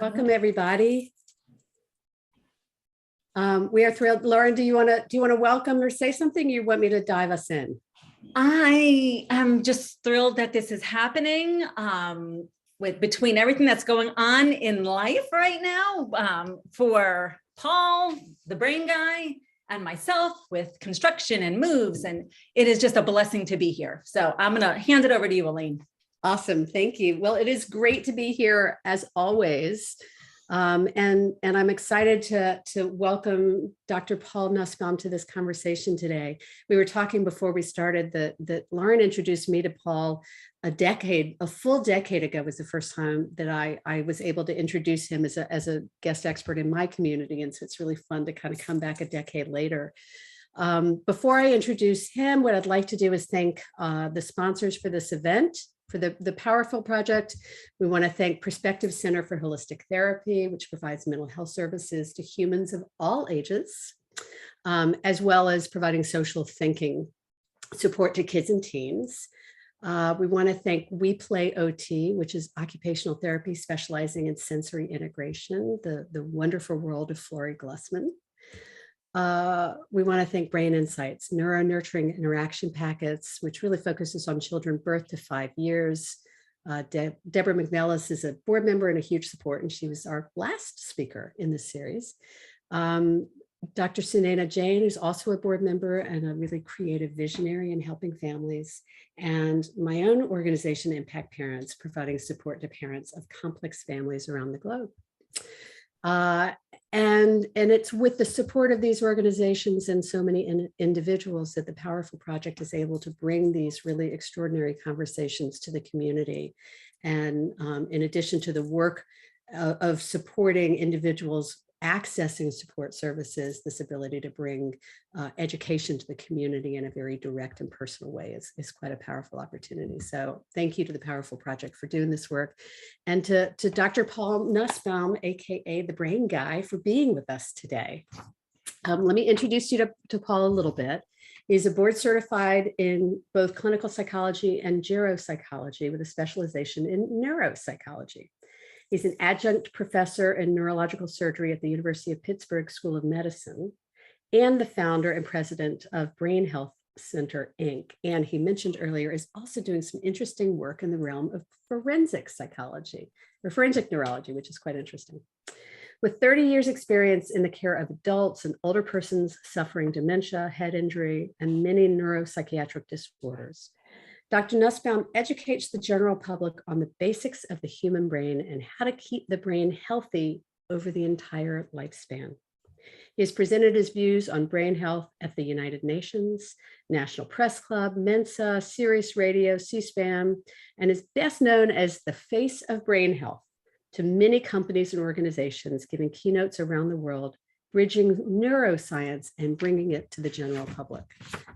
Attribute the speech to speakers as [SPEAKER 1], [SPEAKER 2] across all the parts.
[SPEAKER 1] Welcome, everybody. We are thrilled. Lauren, do you want to welcome or say something? You want me to dive us in?
[SPEAKER 2] I am just thrilled that this is happening between everything that's going on in life right now for Paul, the brain guy, and myself with construction and moves. And it is just a blessing to be here. So I'm going to hand it over to you, Elaine.
[SPEAKER 1] Awesome. Thank you. Well, it is great to be here as always. And I'm excited to welcome Dr. Paul Nussbaum to this conversation today. We were talking before we started that Lauren introduced me to Paul a full decade ago was the first time that I was able to introduce him as a guest expert in my community. And so it's really fun to kind of come back a decade later. Before I introduce him, what I'd like to do is thank the sponsors for this event. For the Powerful Project, we want to thank Perspective Center for Holistic Therapy, which provides mental health services to humans of all ages, as well as providing social thinking support to kids and teens. We want to thank We Play OT, which is occupational therapy specializing in sensory integration, the wonderful world of Flory Glussman. We want to thank Brain Insights, neuro-nurturing interaction packets, which really focuses on children birth to 5 years. Deborah McNellis is a board member and a huge support, and she was our last speaker in this series. Dr. Sunena Jain, who's also a board member and a really creative visionary in helping families, and my own organization, Impact Parents, providing support to parents of complex families around the globe. And it's with the support of these organizations and so many individuals that the Powerful Project is able to bring these really extraordinary conversations to the community. And in addition to the work of supporting individuals accessing support services, this ability to bring education to the community in a very direct and personal way is quite a powerful opportunity. So thank you to the Powerful Project for doing this work, and to Dr. Paul Nussbaum, AKA the Brain Guy, for being with us today. Let me introduce you to Paul a little bit. He's a board certified in both clinical psychology and geropsychology with a specialization in neuropsychology. He's an adjunct professor in neurological surgery at the University of Pittsburgh School of Medicine and the founder and president of Brain Health Center, Inc. And he mentioned earlier is also doing some interesting work in the realm of forensic psychology or forensic neurology, which is quite interesting. With 30 years experience in the care of adults and older persons suffering dementia, head injury, and many neuropsychiatric disorders, Dr. Nussbaum educates the general public on the basics of the human brain and how to keep the brain healthy over the entire lifespan. He has presented his views on brain health at the United Nations, National Press Club, Mensa, Sirius Radio, C-SPAN, and is best known as the face of brain health to many companies and organizations, giving keynotes around the world, bridging neuroscience and bringing it to the general public.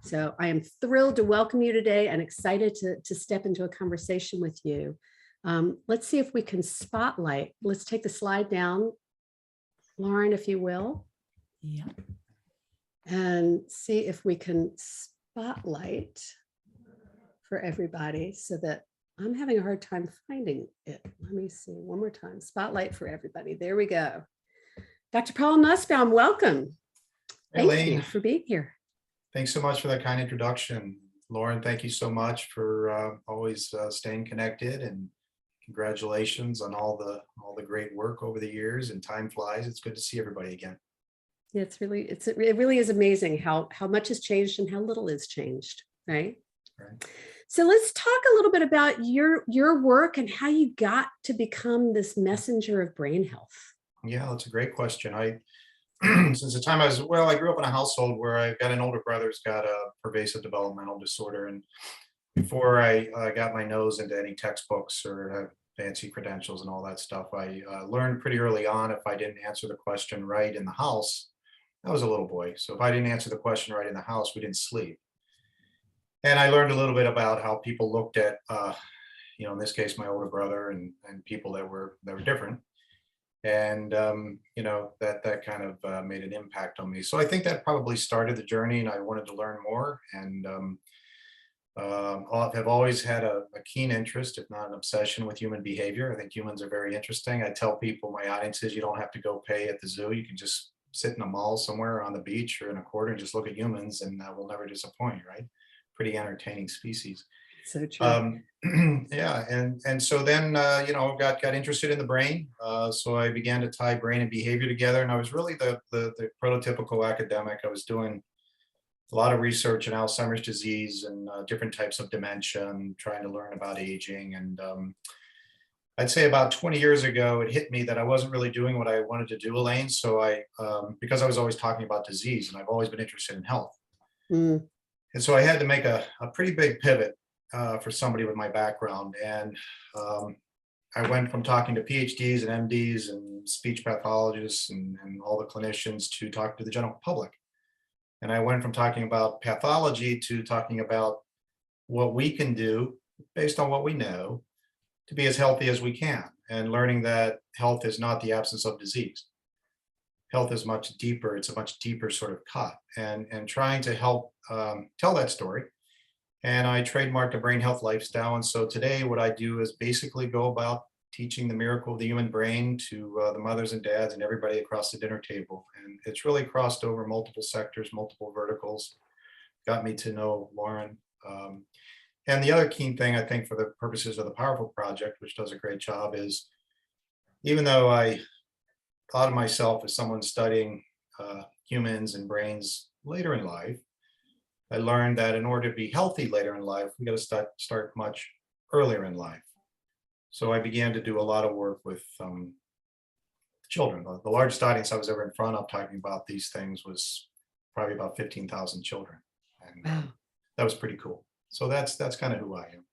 [SPEAKER 1] So I am thrilled to welcome you today and excited to step into a conversation with you. Let's see if we can spotlight. Let's take the slide down, Lauren, if you will.
[SPEAKER 2] Yeah.
[SPEAKER 1] And see if we can spotlight for everybody so that I'm having a hard time finding it. Let me see one more time. Spotlight for everybody. There we go. Dr. Paul Nussbaum, welcome. Thank you for being here.
[SPEAKER 3] Thanks so much for that kind introduction. Lauren, thank you so much for always staying connected, and congratulations on all the great work over the years, and time flies. It's good to see everybody again.
[SPEAKER 1] Yeah, it really is amazing how much has changed and how little has changed, right?
[SPEAKER 3] Right.
[SPEAKER 1] So let's talk a little bit about your work and how you got to become this messenger of brain health.
[SPEAKER 3] Yeah, that's a great question. Since the time I grew up in a household where I've got an older brother who's got a pervasive developmental disorder. And before I got my nose into any textbooks or fancy credentials and all that stuff, I learned pretty early on if I didn't answer the question right in the house, I was a little boy. So if I didn't answer the question right in the house, we didn't sleep. And I learned a little bit about how people looked at, in this case, my older brother and people that were different. And, that kind of made an impact on me. So I think that probably started the journey, and I wanted to learn more. And Have always had a keen interest, if not an obsession, with human behavior. I think humans are very interesting. I tell people, my audiences, you don't have to go pay at the zoo. You can just sit in a mall somewhere on the beach or in a quarter and just look at humans, and we'll never disappoint, right? Pretty entertaining species.
[SPEAKER 1] So true.
[SPEAKER 3] Yeah, and so then got interested in the brain. So I began to tie brain and behavior together, and I was really the prototypical academic. I was doing a lot of research in Alzheimer's disease and different types of dementia, and trying to learn about aging. And I'd say about 20 years ago, it hit me that I wasn't really doing what I wanted to do, Elaine. So because I was always talking about disease, and I've always been interested in health.
[SPEAKER 1] Mm.
[SPEAKER 3] And so I had to make a pretty big pivot for somebody with my background. And I went from talking to PhDs and MDs and speech pathologists and all the clinicians to talk to the general public. And I went from talking about pathology to talking about what we can do based on what we know to be as healthy as we can, and learning that health is not the absence of disease. Health is much deeper. It's a much deeper sort of cut, and trying to help tell that story. And I trademarked a brain health lifestyle. And so today what I do is basically go about teaching the miracle of the human brain to the mothers and dads and everybody across the dinner table. And it's really crossed over multiple sectors, multiple verticals, got me to know Lauren. And the other key thing, I think, for the purposes of the Powerful Project, which does a great job, is even though I thought of myself as someone studying humans and brains later in life, I learned that in order to be healthy later in life, we got to start much earlier in life. So I began to do a lot of work with children. The largest audience I was ever in front of talking about these things was probably about 15,000 children. And
[SPEAKER 1] Wow.
[SPEAKER 3] that was pretty cool. So that's kind of who I am.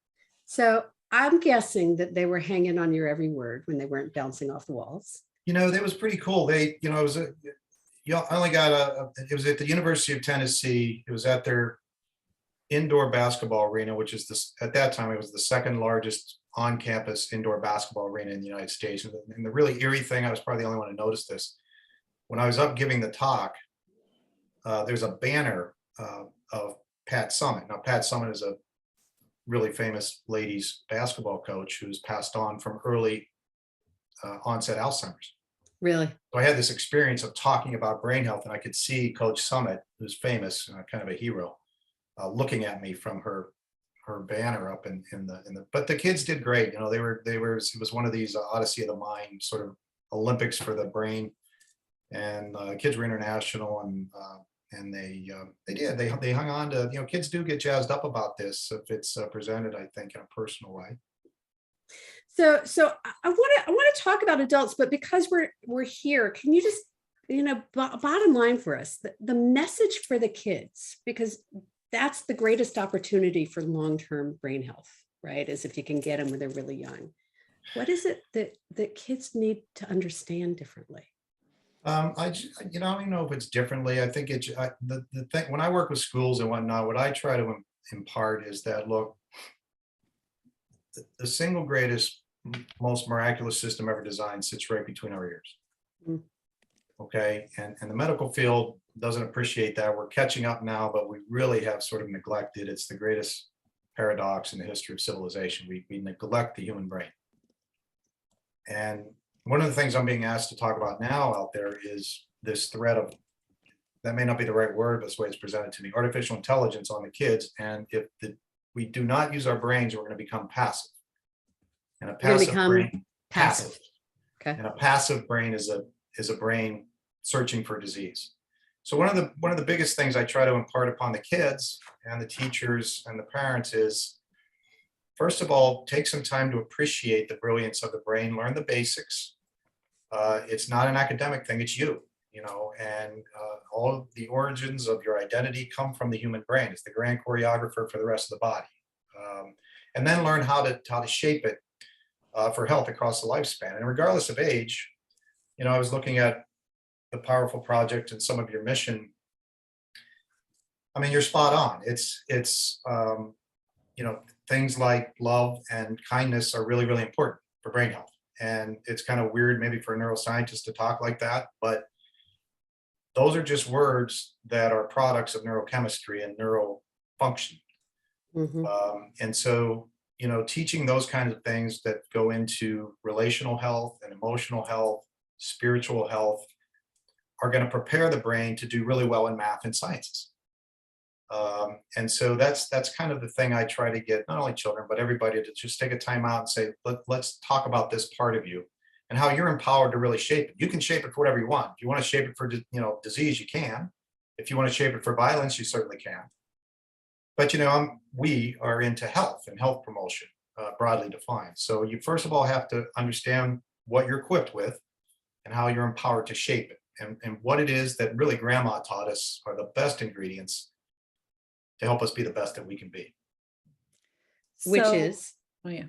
[SPEAKER 1] So I'm guessing that they were hanging on your every word when they weren't bouncing off the walls.
[SPEAKER 3] That was pretty cool. It was I only got it was at the University of Tennessee. It was at their indoor basketball arena, which is at that time, it was the second largest on-campus indoor basketball arena in the United States. And the really eerie thing, I was probably the only one to notice this. When I was up giving the talk, there's a banner of Pat Summitt. Now, Pat Summitt is a really famous ladies basketball coach who's passed on from early onset Alzheimer's.
[SPEAKER 1] Really?
[SPEAKER 3] So I had this experience of talking about brain health, and I could see Coach Summitt, who's famous, kind of a hero, looking at me from her banner up in the. But the kids did great. It was one of these Odyssey of the Mind sort of Olympics for the brain, and kids were international, and they hung on to, kids do get jazzed up about this if it's presented, I think, in a personal way.
[SPEAKER 1] So I want to talk about adults, but because we're here, can you just, bottom line for us, the message for the kids, because that's the greatest opportunity for long-term brain health, right? Is if you can get them when they're really young. What is it that kids need to understand differently?
[SPEAKER 3] I don't know if it's differently. I think the thing, when I work with schools and whatnot, what I try to impart is that, look, the single greatest, most miraculous system ever designed sits right between our ears. Mm. Okay, and the medical field doesn't appreciate that. We're catching up now, but we really have sort of neglected. It's the greatest paradox in the history of civilization. We neglect the human brain. And one of the things I'm being asked to talk about now out there is this threat of, that may not be the right word, but it's the way it's presented to me, artificial intelligence on the kids. And if we do not use our brains, we're going to become passive. And a passive brain, passive. Okay. And a passive brain is a brain searching for disease. So one of the biggest things I try to impart upon the kids and the teachers and the parents is, first of all, take some time to appreciate the brilliance of the brain, learn the basics. It's not an academic thing, it's you, and all of the origins of your identity come from the human brain. It's the grand choreographer for the rest of the body. And then learn how to shape it for health across the lifespan. And regardless of age, I was looking at the Powerful Project and some of your mission. I mean, you're spot on. It's things like love and kindness are really, really important for brain health. And it's kind of weird maybe for a neuroscientist to talk like that, but those are just words that are products of neurochemistry and neural function.
[SPEAKER 1] Mhm.
[SPEAKER 3] And so, teaching those kinds of things that go into relational health and emotional health, spiritual health, are going to prepare the brain to do really well in math and sciences. And so that's kind of the thing I try to get not only children, but everybody to just take a time out and say, let's talk about this part of you and how you're empowered to really shape it. You can shape it for whatever you want. If you want to shape it for, disease, you can. If you want to shape it for violence, you certainly can. But, we are into health and health promotion, broadly defined. So you first of all have to understand what you're equipped with and how you're empowered to shape it. And what it is that really grandma taught us are the best ingredients to help us be the best that we can be.
[SPEAKER 1] Which
[SPEAKER 2] So-
[SPEAKER 1] is,
[SPEAKER 2] Oh, yeah.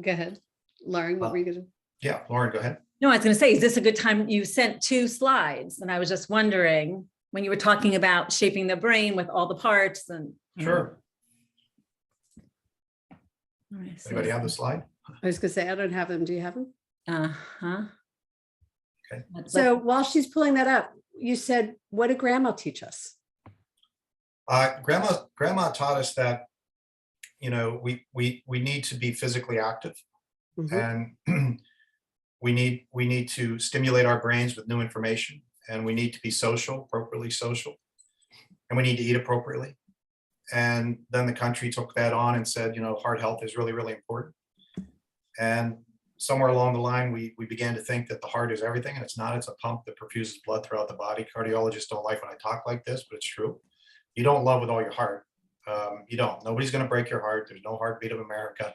[SPEAKER 1] go ahead, Lauren, what were you going to?
[SPEAKER 3] Yeah, Lauren, go ahead.
[SPEAKER 2] No, I was going to say, is this a good time? You sent 2 slides, and I was just wondering when you were talking about shaping the brain with all the parts and.
[SPEAKER 3] Sure.
[SPEAKER 2] All right, so-
[SPEAKER 3] Anybody have the slide?
[SPEAKER 1] I was going to say, I don't have them. Do you have them?
[SPEAKER 2] Uh-huh.
[SPEAKER 3] Okay.
[SPEAKER 1] So while she's pulling that up, you said, what did grandma teach us?
[SPEAKER 3] Grandma taught us that, we need to be physically active,
[SPEAKER 1] Mhm.
[SPEAKER 3] and we need to stimulate our brains with new information, and we need to be appropriately social, and we need to eat appropriately. And then the country took that on and said, heart health is really, really important. And somewhere along the line, we began to think that the heart is everything, and it's not. It's a pump that perfuses blood throughout the body. Cardiologists don't like when I talk like this, but it's true. You don't love with all your heart. You don't. Nobody's going to break your heart. There's no heartbeat of America.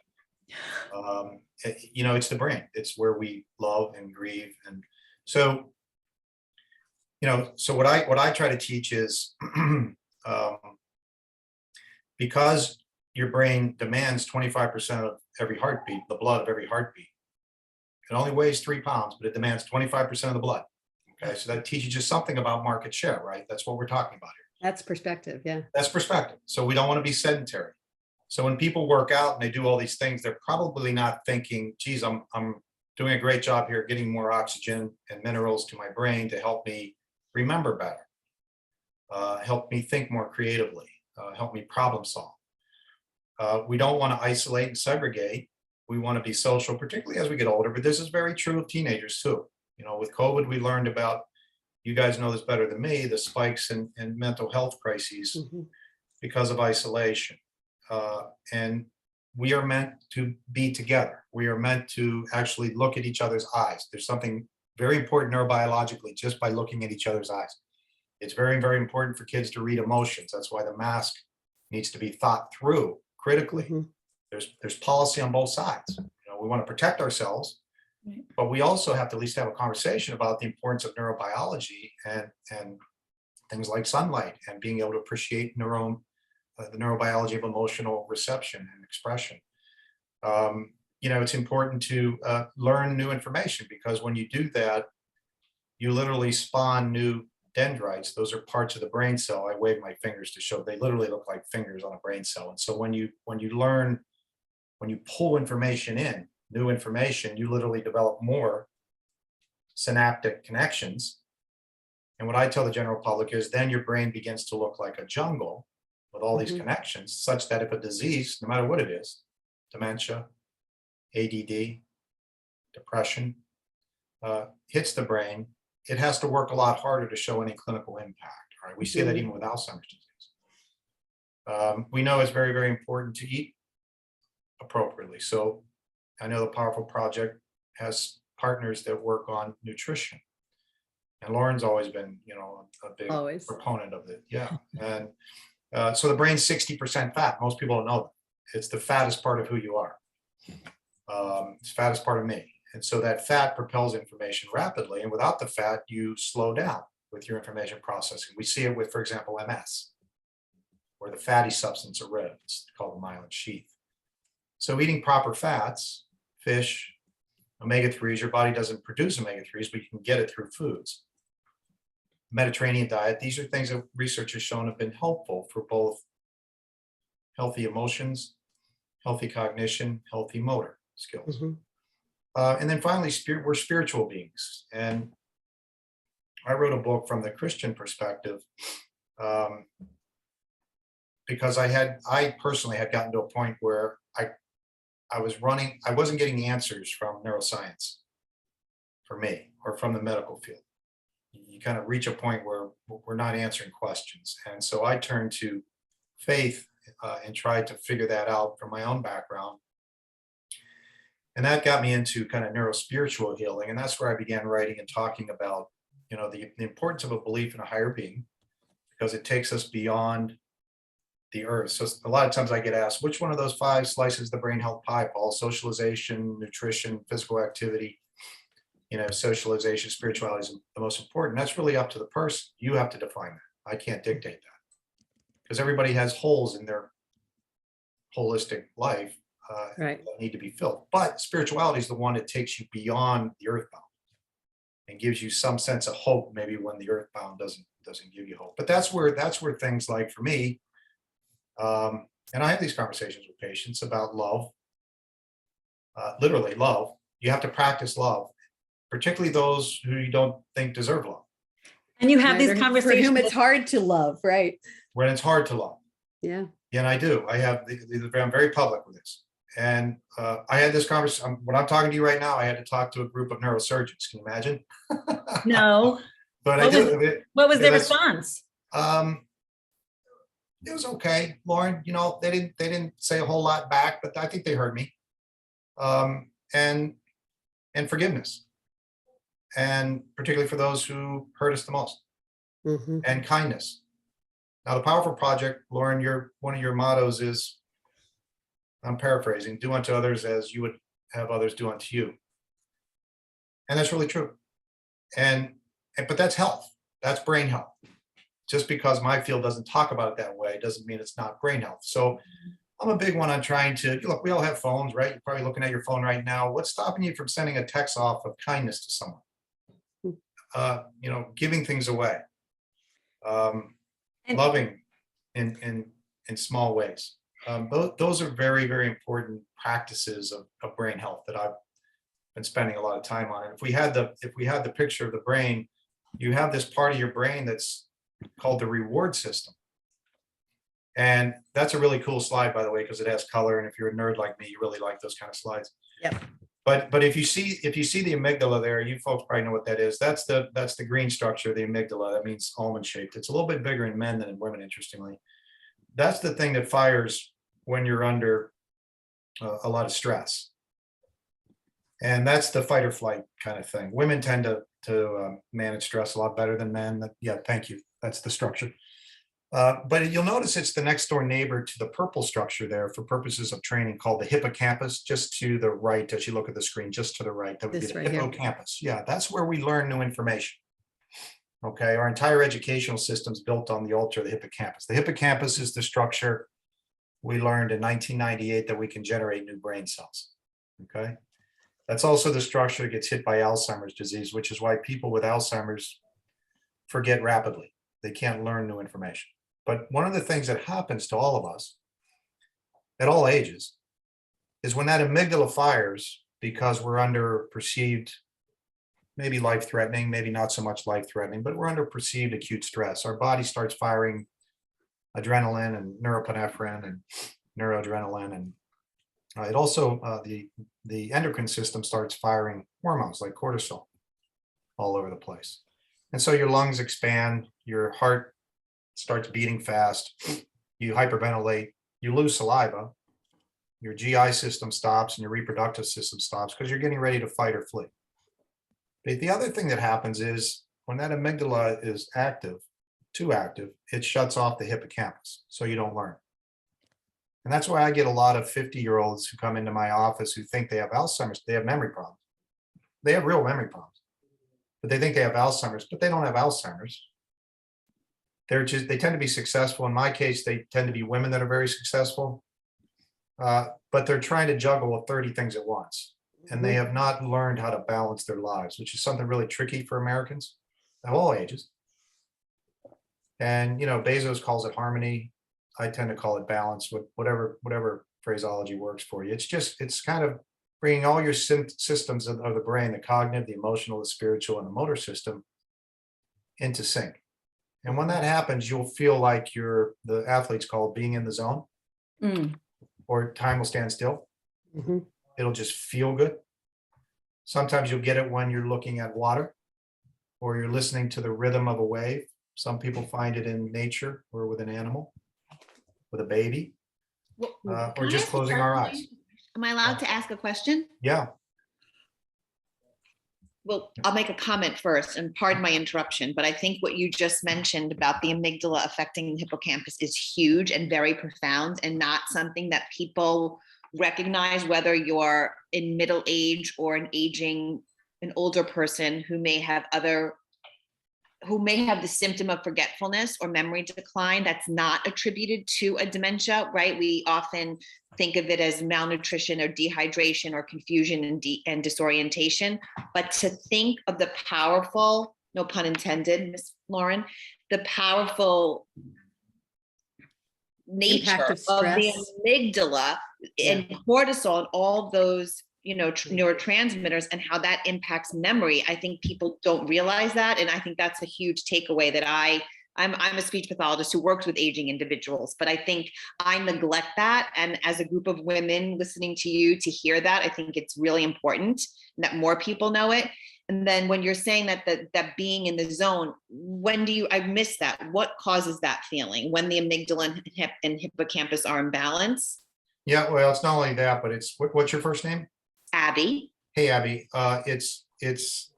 [SPEAKER 3] It's the brain. It's where we love and grieve. And so, so what I try to teach is because your brain demands 25% of every heartbeat, the blood of every heartbeat. It only weighs 3 pounds, but it demands 25% of the blood. Okay, so that teaches you something about market share, right? That's what we're talking about here.
[SPEAKER 1] That's perspective. Yeah.
[SPEAKER 3] That's perspective. So we don't want to be sedentary. So when people work out and they do all these things, they're probably not thinking, geez, I'm doing a great job here getting more oxygen and minerals to my brain to help me remember better, help me think more creatively, help me problem solve. We don't want to isolate and segregate. We want to be social, particularly as we get older, but this is very true of teenagers too. With COVID, we learned about, you guys know this better than me, the spikes in mental health crises
[SPEAKER 1] Mhm.
[SPEAKER 3] because of isolation. And we are meant to be together. We are meant to actually look at each other's eyes. There's something very important neurobiologically just by looking at each other's eyes. It's very, very important for kids to read emotions. That's why the mask needs to be thought through critically.
[SPEAKER 1] Mhm.
[SPEAKER 3] There's policy on both sides. We want to protect ourselves,
[SPEAKER 2] Right.
[SPEAKER 3] but we also have to at least have a conversation about the importance of neurobiology and things like sunlight and being able to appreciate the neurobiology of emotional reception and expression. It's important to learn new information, because when you do that, you literally spawn new dendrites. Those are parts of the brain cell. I wave my fingers to show they literally look like fingers on a brain cell. And so when you pull information in, new information, you literally develop more synaptic connections. And what I tell the general public is then your brain begins to look like a jungle with all these
[SPEAKER 1] Mhm.
[SPEAKER 3] connections, such that if a disease, no matter what it is, dementia, ADD, depression, hits the brain, it has to work a lot harder to show any clinical impact. Right? We see that even with Alzheimer's disease. We know it's very, very important to eat appropriately. So I know the Powerful Project has partners that work on nutrition. And Lauren's always been, a big
[SPEAKER 1] Always.
[SPEAKER 3] proponent of it. Yeah. And so the brain's 60% fat. Most people don't know that. It's the fattest part of who you are. It's the fattest part of me. And so that fat propels information rapidly. And without the fat, you slow down with your information processing. We see it with, for example, MS, where the fatty substance erodes. It's called the myelin sheath. So eating proper fats, fish, omega-3s, your body doesn't produce omega-3s, but you can get it through foods. Mediterranean diet, these are things that research has shown have been helpful for both healthy emotions, healthy cognition, healthy motor skills.
[SPEAKER 1] Mhm.
[SPEAKER 3] And then finally, we're spiritual beings. And I wrote a book from the Christian perspective, because I personally had gotten to a point where I wasn't getting answers from neuroscience for me or from the medical field. You kind of reach a point where we're not answering questions. And so I turned to faith and tried to figure that out from my own background. And that got me into kind of neurospiritual healing. And that's where I began writing and talking about, the importance of a belief in a higher being, because it takes us beyond the earth. So a lot of times I get asked, which one of those 5 slices of the brain health pie, Paul? Socialization, nutrition, physical activity, socialization, spirituality is the most important. That's really up to the person. You have to define that. I can't dictate that, because everybody has holes in their holistic life
[SPEAKER 1] Right.
[SPEAKER 3] that need to be filled. But spirituality is the one that takes you beyond the earthbound and gives you some sense of hope, maybe when the earthbound doesn't give you hope. But that's where things like, for me, and I have these conversations with patients about love, literally love. You have to practice love, particularly those who you don't think deserve love.
[SPEAKER 2] And you have
[SPEAKER 1] Right,
[SPEAKER 2] these
[SPEAKER 1] or for
[SPEAKER 2] conversations.
[SPEAKER 1] whom it's hard to love, right?
[SPEAKER 3] When it's hard to love.
[SPEAKER 1] Yeah.
[SPEAKER 3] And I do. I'm very public with this. And I had this conversation. When I'm talking to you right now, I had to talk to a group of neurosurgeons. Can you imagine?
[SPEAKER 2] No.
[SPEAKER 3] But
[SPEAKER 2] What
[SPEAKER 3] I do.
[SPEAKER 2] What was their
[SPEAKER 3] that's-
[SPEAKER 2] response?
[SPEAKER 3] It was okay, Lauren. They didn't say a whole lot back, but I think they heard me. And forgiveness, and particularly for those who hurt us the most,
[SPEAKER 1] Mhm.
[SPEAKER 3] and kindness. Now, the Powerful Project, Lauren, one of your mottos is, I'm paraphrasing, do unto others as you would have others do unto you. And that's really true. But that's health. That's brain health. Just because my field doesn't talk about it that way doesn't mean it's not brain health. So I'm a big one on trying to, look, we all have phones, right? You're probably looking at your phone right now. What's stopping you from sending a text off of kindness to someone? Giving things away,
[SPEAKER 2] And-
[SPEAKER 3] loving in small ways. Those are very, very important practices of brain health that I've been spending a lot of time on. And if we had the picture of the brain, you have this part of your brain that's called the reward system. And that's a really cool slide, by the way, because it has color. And if you're a nerd like me, you really like those kind of slides.
[SPEAKER 1] Yep.
[SPEAKER 3] But if you see the amygdala there, you folks probably know what that is. That's the green structure, the amygdala. That means almond shaped. It's a little bit bigger in men than in women, interestingly. That's the thing that fires when you're under a lot of stress. And that's the fight or flight kind of thing. Women tend to manage stress a lot better than men. Yeah, thank you. That's the structure. But you'll notice it's the next door neighbor to the purple structure there for purposes of training, called the hippocampus, just to the right as you look at the screen, just to the right. That would be
[SPEAKER 1] This
[SPEAKER 3] the
[SPEAKER 1] right here.
[SPEAKER 3] hippocampus. Yeah, that's where we learn new information. Okay, our entire educational system is built on the altar of the hippocampus. The hippocampus is the structure we learned in 1998 that we can generate new brain cells. Okay, that's also the structure that gets hit by Alzheimer's disease, which is why people with Alzheimer's forget rapidly. They can't learn new information. But one of the things that happens to all of us at all ages is when that amygdala fires, because we're under perceived, maybe life-threatening, maybe not so much life-threatening, but we're under perceived acute stress. Our body starts firing adrenaline and norepinephrine and noradrenaline. And it also, the endocrine system starts firing hormones like cortisol all over the place. And so your lungs expand, your heart starts beating fast, you hyperventilate, you lose saliva, your GI system stops and your reproductive system stops because you're getting ready to fight or flee. But the other thing that happens is when that amygdala is active, too active, it shuts off the hippocampus, so you don't learn. And that's why I get a lot of 50-year-olds who come into my office who think they have Alzheimer's. They have memory problems. They have real memory problems, but they think they have Alzheimer's, but they don't have Alzheimer's. They tend to be successful. In my case, they tend to be women that are very successful, but they're trying to juggle 30 things at once. And they have not learned how to balance their lives, which is something really tricky for Americans of all ages. And, Bezos calls it harmony. I tend to call it balance, with whatever phraseology works for you. It's kind of bringing all your systems of the brain, the cognitive, the emotional, the spiritual, and the motor system into sync. And when that happens, you'll feel like the athletes call it being in the zone,
[SPEAKER 2] Mm.
[SPEAKER 3] or time will stand still.
[SPEAKER 1] Mhm.
[SPEAKER 3] It'll just feel good. Sometimes you'll get it when you're looking at water or you're listening to the rhythm of a wave. Some people find it in nature or with an animal, with a baby, or
[SPEAKER 4] Can I
[SPEAKER 3] just
[SPEAKER 4] ask a
[SPEAKER 3] closing our
[SPEAKER 4] question?
[SPEAKER 3] eyes.
[SPEAKER 4] Am I allowed to ask a question?
[SPEAKER 3] Yeah,
[SPEAKER 4] Well, I'll make a comment first, and pardon my interruption, but I think what you just mentioned about the amygdala affecting the hippocampus is huge and very profound, and not something that people recognize, whether you're in middle age or an older person who may have the symptom of forgetfulness or memory decline that's not attributed to a dementia, right? We often think of it as malnutrition or dehydration or confusion and disorientation. But to think of the powerful, no pun intended, Miss Lauren, the powerful
[SPEAKER 1] Impact
[SPEAKER 4] nature
[SPEAKER 1] of
[SPEAKER 4] of the
[SPEAKER 1] stress.
[SPEAKER 4] amygdala and cortisol and all those neurotransmitters and how that impacts memory. I think people don't realize that, and I think that's a huge takeaway that I'm a speech pathologist who works with aging individuals, but I think I neglect that. And as a group of women listening to you to hear that, I think it's really important that more people know it. And then when you're saying that being in the zone, I missed that. What causes that feeling when the amygdala and hippocampus are in balance?
[SPEAKER 3] yeah. Well, it's not only that, but it's what's your first name?
[SPEAKER 4] Abby.
[SPEAKER 3] Hey, Abby. It's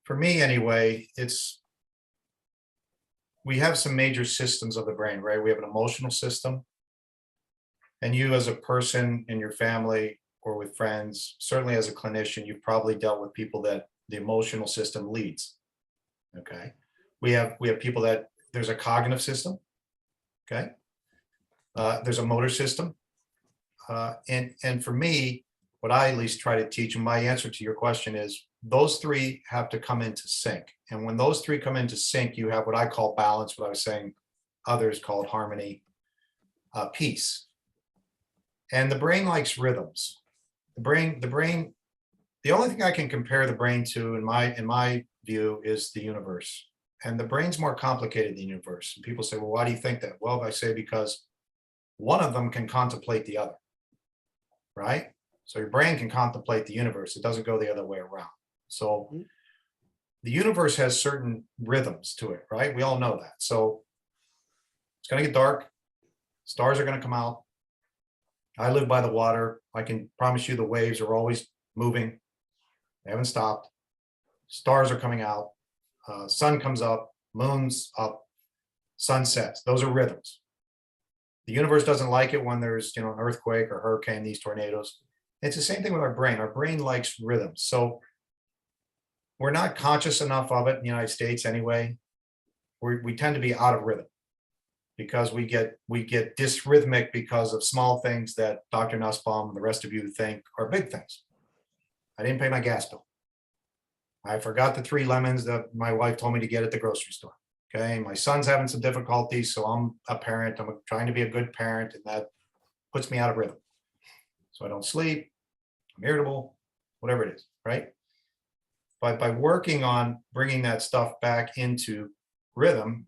[SPEAKER 3] for me anyway. We have some major systems of the brain, right? We have an emotional system, and you as a person in your family or with friends, certainly as a clinician, you've probably dealt with people that the emotional system leads. Okay, we have people that there's a cognitive system. Okay, there's a motor system, and for me, what I at least try to teach, and my answer to your question is, those three have to come into sync. And when those three come into sync, you have what I call balance, what I was saying others called harmony, peace. And the brain likes rhythms. The only thing I can compare the brain to in my view is the universe. And the brain's more complicated than the universe. And people say, well, why do you think that? Well, I say because one of them can contemplate the other, right? So your brain can contemplate the universe. It doesn't go the other way around. So the universe has certain rhythms to it, right? We all know that. So it's going to get dark. Stars are going to come out. I live by the water. I can promise you the waves are always moving. They haven't stopped. Stars are coming out. Sun comes up, moon's up, sun sets. Those are rhythms. The universe doesn't like it when there's, an earthquake or hurricane, these tornadoes. It's the same thing with our brain. Our brain likes rhythms. So we're not conscious enough of it in the United States anyway. We tend to be out of rhythm because we get dysrhythmic because of small things that Dr. Nussbaum and the rest of you think are big things. I didn't pay my gas bill. I forgot the 3 lemons that my wife told me to get at the grocery store. Okay, my son's having some difficulties, so I'm a parent. I'm trying to be a good parent, and that puts me out of rhythm. So I don't sleep, I'm irritable, whatever it is, right? But by working on bringing that stuff back into rhythm,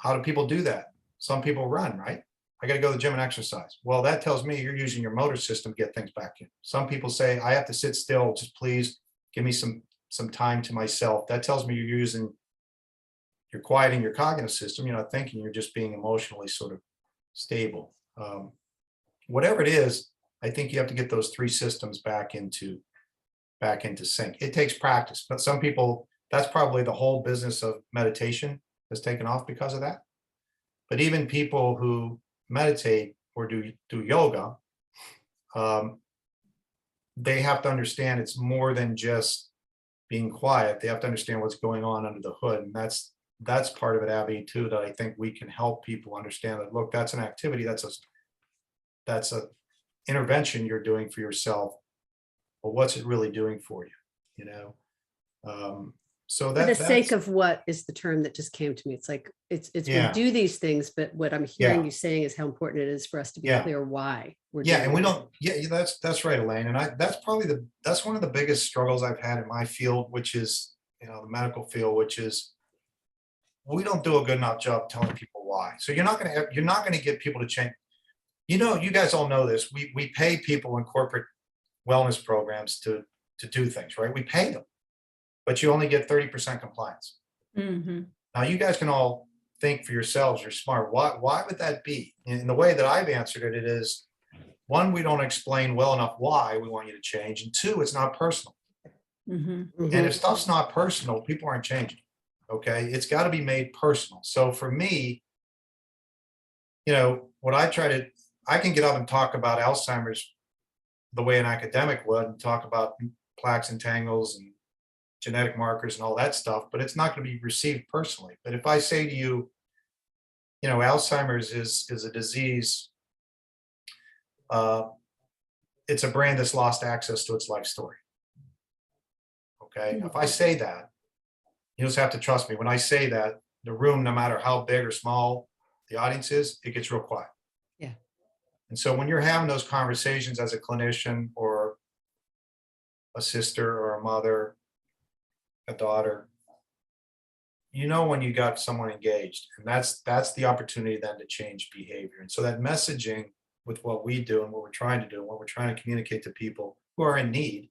[SPEAKER 3] how do people do that? Some people run, right? I got to go to the gym and exercise. Well, that tells me you're using your motor system to get things back in. Some people say, I have to sit still, just please give me some time to myself. That tells me you're quieting your cognitive system. You're not thinking, you're just being emotionally sort of stable. Whatever it is, I think you have to get those 3 systems back into sync. It takes practice, but some people, that's probably the whole business of meditation has taken off because of that. But even people who meditate or do yoga, they have to understand it's more than just being quiet. They have to understand what's going on under the hood. And that's part of it, Abby, too, that I think we can help people understand that, look, that's an activity, that's a intervention you're doing for yourself, but what's it really doing for you? So
[SPEAKER 1] For the sake
[SPEAKER 3] that's
[SPEAKER 1] of what is the term that just came to me? It's like, it's
[SPEAKER 3] Yeah.
[SPEAKER 1] we do these things, but what I'm hearing
[SPEAKER 3] Yeah.
[SPEAKER 1] you saying is how important it is for us to be
[SPEAKER 3] Yeah.
[SPEAKER 1] clear why we're
[SPEAKER 3] Yeah,
[SPEAKER 1] doing
[SPEAKER 3] and we
[SPEAKER 1] it.
[SPEAKER 3] don't. Yeah, that's right, Elaine. And that's one of the biggest struggles I've had in my field, which is the medical field, which is we don't do a good enough job telling people why. So you're not going to get people to change. You know, you guys all know this. We pay people in corporate wellness programs to do things, right? We pay them, but you only get 30% compliance.
[SPEAKER 2] Mhm.
[SPEAKER 3] Now you guys can all think for yourselves. You're smart. Why would that be? And the way that I've answered it is, one, we don't explain well enough why we want you to change, and two, it's not personal.
[SPEAKER 2] Mhm.
[SPEAKER 3] And if stuff's not personal, people aren't changing. Okay, it's got to be made personal. So for me, you know, I can get up and talk about Alzheimer's the way an academic would, and talk about plaques and tangles and genetic markers and all that stuff, but it's not going to be received personally. But if I say to you, you know, Alzheimer's is a disease, it's a brain that's lost access to its life story. Okay, if I say that, you just have to trust me. When I say that, the room, no matter how big or small the audience is, it gets real quiet.
[SPEAKER 1] Yeah.
[SPEAKER 3] And so when you're having those conversations as a clinician or a sister or a mother, a daughter, you know when you got someone engaged, and that's the opportunity then to change behavior. And so that messaging with what we do and what we're trying to do, and what we're trying to communicate to people who are in need,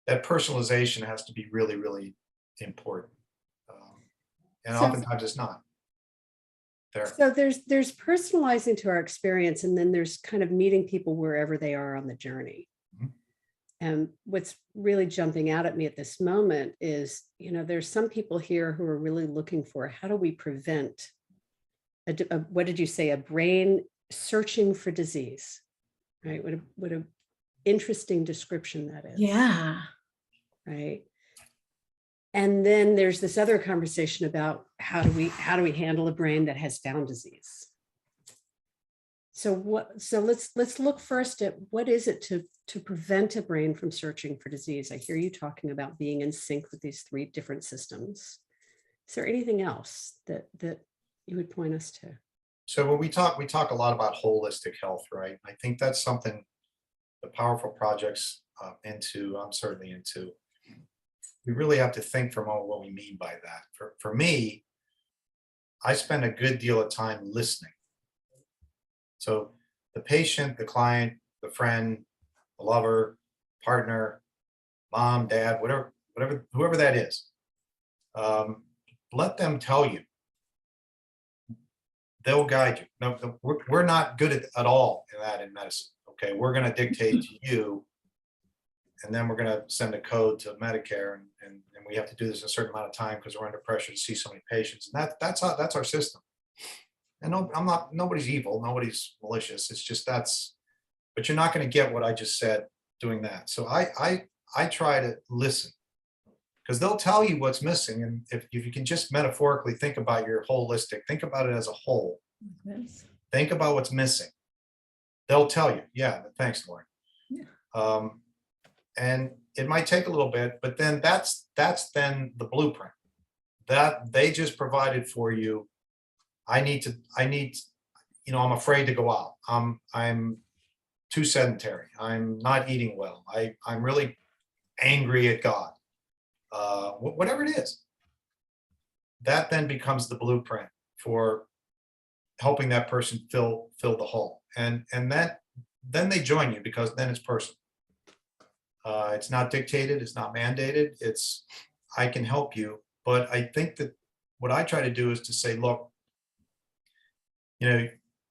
[SPEAKER 3] that personalization has to be really, really important. And
[SPEAKER 1] So-
[SPEAKER 3] oftentimes it's not there.
[SPEAKER 1] So there's personalizing to our experience, and then there's kind of meeting people wherever they are on the journey.
[SPEAKER 3] Mhm.
[SPEAKER 1] And what's really jumping out at me at this moment is, you know, there's some people here who are really looking for, how do we prevent what did you say, a brain searching for disease, right? What a interesting description that is.
[SPEAKER 2] Yeah.
[SPEAKER 1] Right. And then there's this other conversation about how do we handle a brain that has found disease. So let's look first at what is it to prevent a brain from searching for disease. I hear you talking about being in sync with these three different systems. Is there anything else that you would point us to?
[SPEAKER 3] So when we talk a lot about holistic health, right? I think that's something the powerful projects I'm certainly into. We really have to think for a moment what we mean by that. For me, I spend a good deal of time listening. So the patient, the client, the friend, the lover, partner, mom, dad, whoever that is, let them tell you. They'll guide you. No, we're not good at all in that in medicine. Okay, we're going to dictate to you, and then we're going to send a code to Medicare, and we have to do this in a certain amount of time because we're under pressure to see so many patients. And that's our system. And no, nobody's evil, nobody's malicious. It's just but you're not going to get what I just said doing that. So I try to listen, because they'll tell you what's missing. And if you can just metaphorically think about think about it as a whole,
[SPEAKER 2] Yes.
[SPEAKER 3] think about what's missing. They'll tell you, yeah, thanks, Lauren.
[SPEAKER 2] Yeah.
[SPEAKER 3] And it might take a little bit, but then that's then the blueprint that they just provided for you. I need, you know, I'm afraid to go out. I'm too sedentary. I'm not eating well. I'm really angry at God. Whatever it is, that then becomes the blueprint for helping that person fill the hole. And then they join you, because then it's personal. It's not dictated. It's not mandated. It's, I can help you. But I think that what I try to do is to say, look, you know,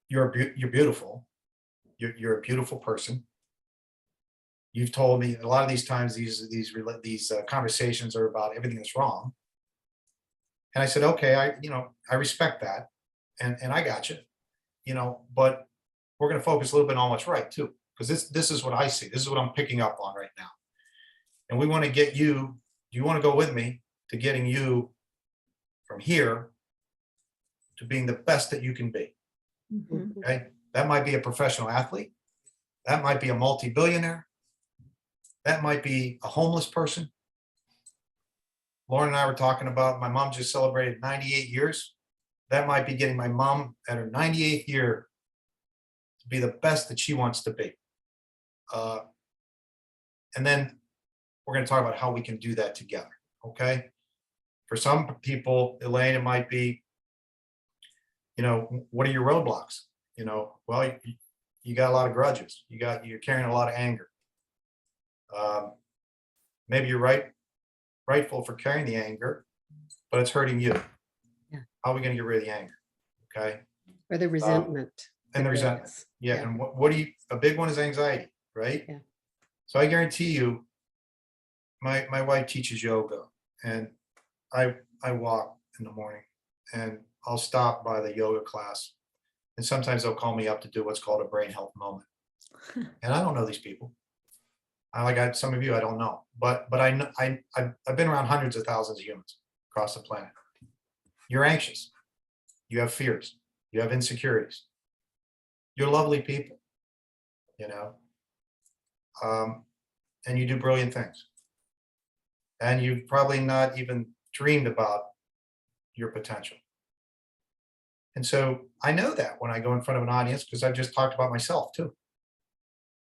[SPEAKER 3] you're beautiful. You're a beautiful person. You've told me a lot of these times, these conversations are about everything that's wrong. And I said, okay, I respect that. And I got you, you know, but we're going to focus a little bit on what's right too, because this is what I see. This is what I'm picking up on right now. And we want to get you, do you want to go with me to getting you from here to being the best that you can be?
[SPEAKER 2] Mhm.
[SPEAKER 3] Okay. That might be a professional athlete. That might be a multi-billionaire. That might be a homeless person. Lauren and I were talking about, my mom just celebrated 98 years. That might be getting my mom at her 98th year to be the best that she wants to be. And then we're going to talk about how we can do that together. Okay. For some people, Elaine, it might be, what are your roadblocks? Well, you got a lot of grudges. You're carrying a lot of anger. Maybe you're rightful for carrying the anger, but it's hurting you.
[SPEAKER 1] Yeah.
[SPEAKER 3] How are we going to get rid of the anger? Okay.
[SPEAKER 1] Or the resentment.
[SPEAKER 3] And the
[SPEAKER 1] that
[SPEAKER 3] resentment.
[SPEAKER 1] builds.
[SPEAKER 3] Yeah. And a big one is anxiety, right?
[SPEAKER 1] Yeah.
[SPEAKER 3] So I guarantee you, my wife teaches yoga, and I walk in the morning, and I'll stop by the yoga class, and sometimes they'll call me up to do what's called a brain health moment. And I don't know these people. Some of you I don't know, but I know I've been around hundreds of thousands of humans across the planet. You're anxious, you have fears, you have insecurities. You're lovely people, and you do brilliant things. And you've probably not even dreamed about your potential. And so I know that when I go in front of an audience, because I've just talked about myself too.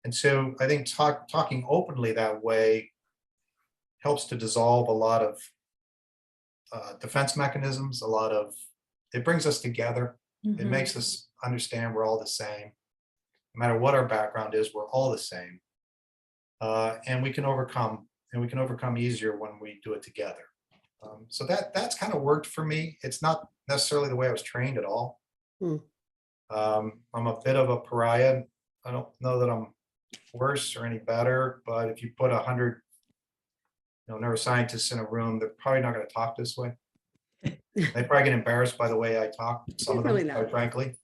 [SPEAKER 3] And so I think talking openly that way helps to dissolve a lot of defense mechanisms, it brings us together. It makes us understand we're all the same. No matter what our background is, we're all the same. And we can overcome easier when we do it together. So that's kind of worked for me. It's not necessarily the way I was trained at all. I'm a bit of a pariah. I don't know that I'm worse or any better, but if you put 100 neuroscientists in a room, they're probably not going to talk this way. They probably get embarrassed by the way I talk, some of them,
[SPEAKER 1] Really not.
[SPEAKER 3] quite frankly.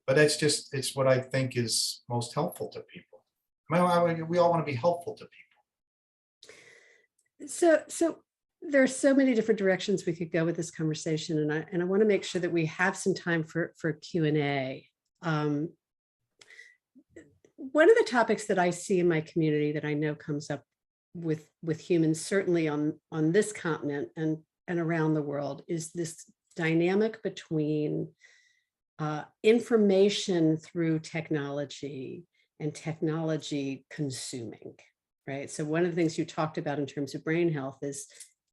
[SPEAKER 3] But it's what I think is most helpful to people. We all want to be helpful to people.
[SPEAKER 1] So there are so many different directions we could go with this conversation, and I want to make sure that we have some time for Q&A. One of the topics that I see in my community that I know comes up with humans, certainly on this continent and around the world, is this dynamic between information through technology and technology consuming, right? So one of the things you talked about in terms of brain health is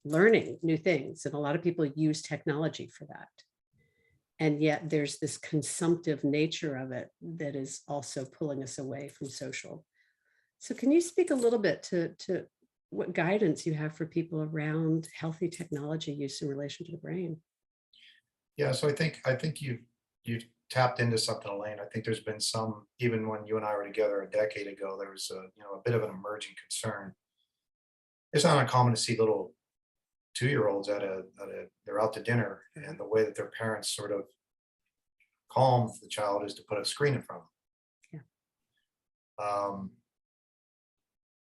[SPEAKER 1] learning new things, and a lot of people use technology for that. And yet there's this consumptive nature of it that is also pulling us away from social. So can you speak a little bit to what guidance you have for people around healthy technology use in relation to the brain?
[SPEAKER 3] Yeah, so I think you've tapped into something, Elaine. I think there's been some, even when you and I were together a decade ago, there was a bit of an emerging concern. It's not uncommon to see little 2-year-olds they're out to dinner, and the way that their parents sort of calm the child is to put a screen in front of them. Yeah.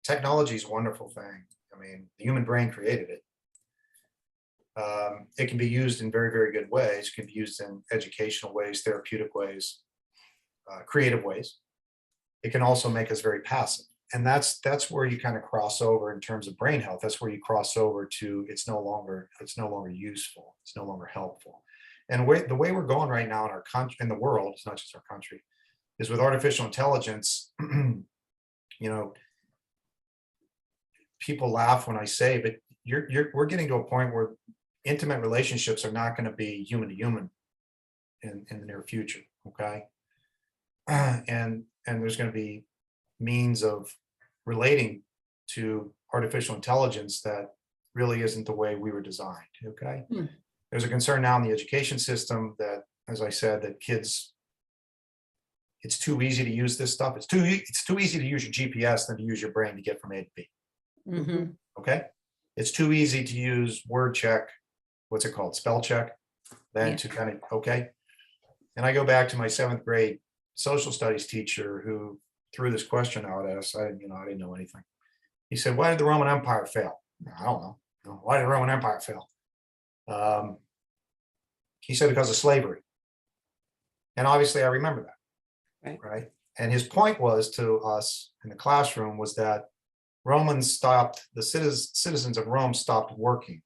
[SPEAKER 3] Technology is a wonderful thing. I mean, the human brain created it. It can be used in very, very good ways. It can be used in educational ways, therapeutic ways, creative ways. It can also make us very passive. And that's where you kind of cross over in terms of brain health. That's where you cross over to it's no longer useful. It's no longer helpful. And the way we're going right now in our country, in the world, it's not just our country, is with artificial intelligence. People laugh when I say, but we're getting to a point where intimate relationships are not going to be human to human in the near future. Okay. And there's going to be means of relating to artificial intelligence that really isn't the way we were designed. Okay. There's a concern now in the education system that, as I said, that kids, it's too easy to use this stuff. It's too easy to use your GPS than to use your brain to get from A to B. Okay. It's too easy to use word check. What's it called? Spell check. Then to kind of, okay. And I go back to my 7th grade social studies teacher who threw this question out at us. I didn't know anything. He said, "Why did the Roman Empire fail?" I don't know. Why did the Roman Empire fail? He said, because of slavery. And obviously I remember that. Right. And his point was to us in the classroom was that the citizens of Rome stopped working.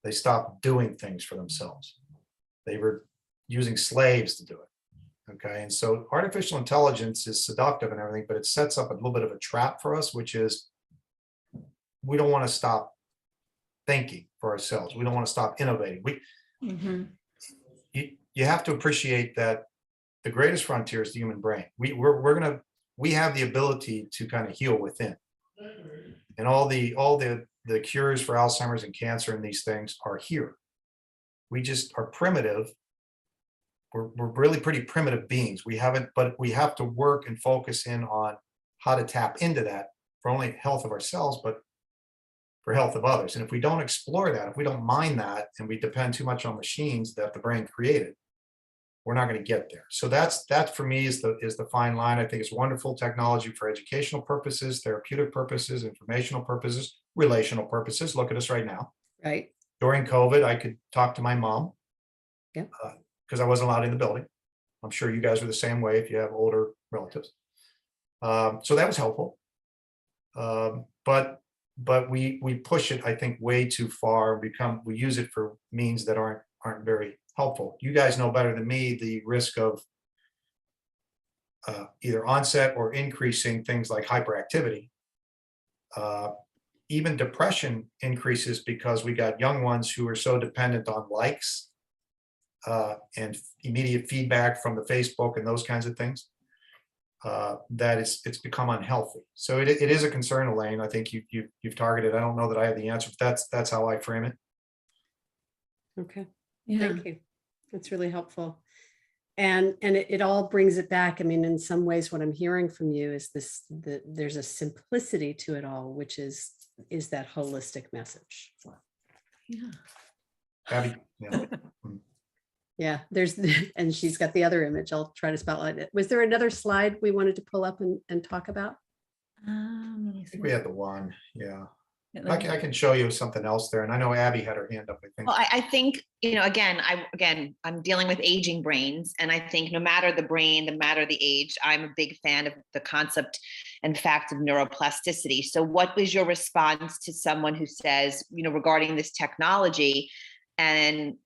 [SPEAKER 3] They stopped doing things for themselves. They were using slaves to do it. Okay. And so artificial intelligence is seductive and everything, but it sets up a little bit of a trap for us, which is we don't want to stop thinking for ourselves. We don't want to stop innovating.
[SPEAKER 2] Mhm.
[SPEAKER 3] You have to appreciate that the greatest frontier is the human brain. We have the ability to kind of heal within, and all the cures for Alzheimer's and cancer and these things are here. We just are primitive. We're really pretty primitive beings. But we have to work and focus in on how to tap into that for only health of ourselves, but for health of others. And if we don't explore that, if we don't mind that, and we depend too much on machines that the brain created, we're not going to get there. So that for me is the fine line. I think it's wonderful technology for educational purposes, therapeutic purposes, informational purposes, relational purposes. Look at us right now.
[SPEAKER 1] Right.
[SPEAKER 3] During COVID, I could talk to my mom.
[SPEAKER 1] Yeah.
[SPEAKER 3] Because I wasn't allowed in the building. I'm sure you guys are the same way if you have older relatives. So that was helpful. But we push it, I think, way too far. We use it for means that aren't very helpful. You guys know better than me the risk of either onset or increasing things like hyperactivity. Even depression increases because we got young ones who are so dependent on likes and immediate feedback from the Facebook and those kinds of things, that it's become unhealthy. So it is a concern, Elaine. I think you've targeted. I don't know that I have the answer, but that's how I frame it.
[SPEAKER 1] Okay.
[SPEAKER 2] Yeah.
[SPEAKER 1] Thank you. That's really helpful. And it all brings it back. I mean, in some ways, what I'm hearing from you is there's a simplicity to it all, which is that holistic message.
[SPEAKER 2] Yeah.
[SPEAKER 3] Abby, yeah.
[SPEAKER 1] Yeah, and she's got the other image. I'll try to spotlight it. Was there another slide we wanted to pull up and talk about?
[SPEAKER 2] Let me
[SPEAKER 3] I
[SPEAKER 2] see.
[SPEAKER 3] think we had the one. Yeah.
[SPEAKER 2] Yeah,
[SPEAKER 3] I can show you something else there. And I know Abby had her hand up, I think.
[SPEAKER 4] Well, I think, I'm dealing with aging brains, and I think no matter the brain, no matter the age, I'm a big fan of the concept and fact of neuroplasticity. So what was your response to someone who says, regarding this technology and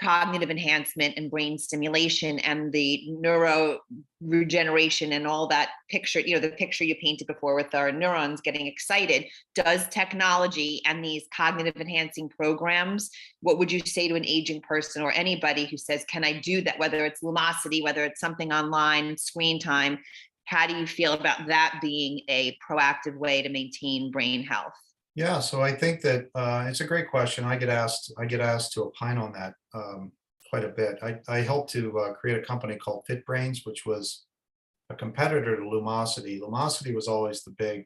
[SPEAKER 4] cognitive enhancement and brain stimulation and the neuro regeneration and all that picture, the picture you painted before with our neurons getting excited? Does technology and these cognitive enhancing programs, what would you say to an aging person or anybody who says, can I do that? Whether it's Lumosity, whether it's something online, screen time, how do you feel about that being a proactive way to maintain brain health?
[SPEAKER 3] Yeah, so I think that it's a great question. I get asked to opine on that quite a bit. I helped to create a company called FitBrains, which was a competitor to Lumosity. Lumosity was always the big.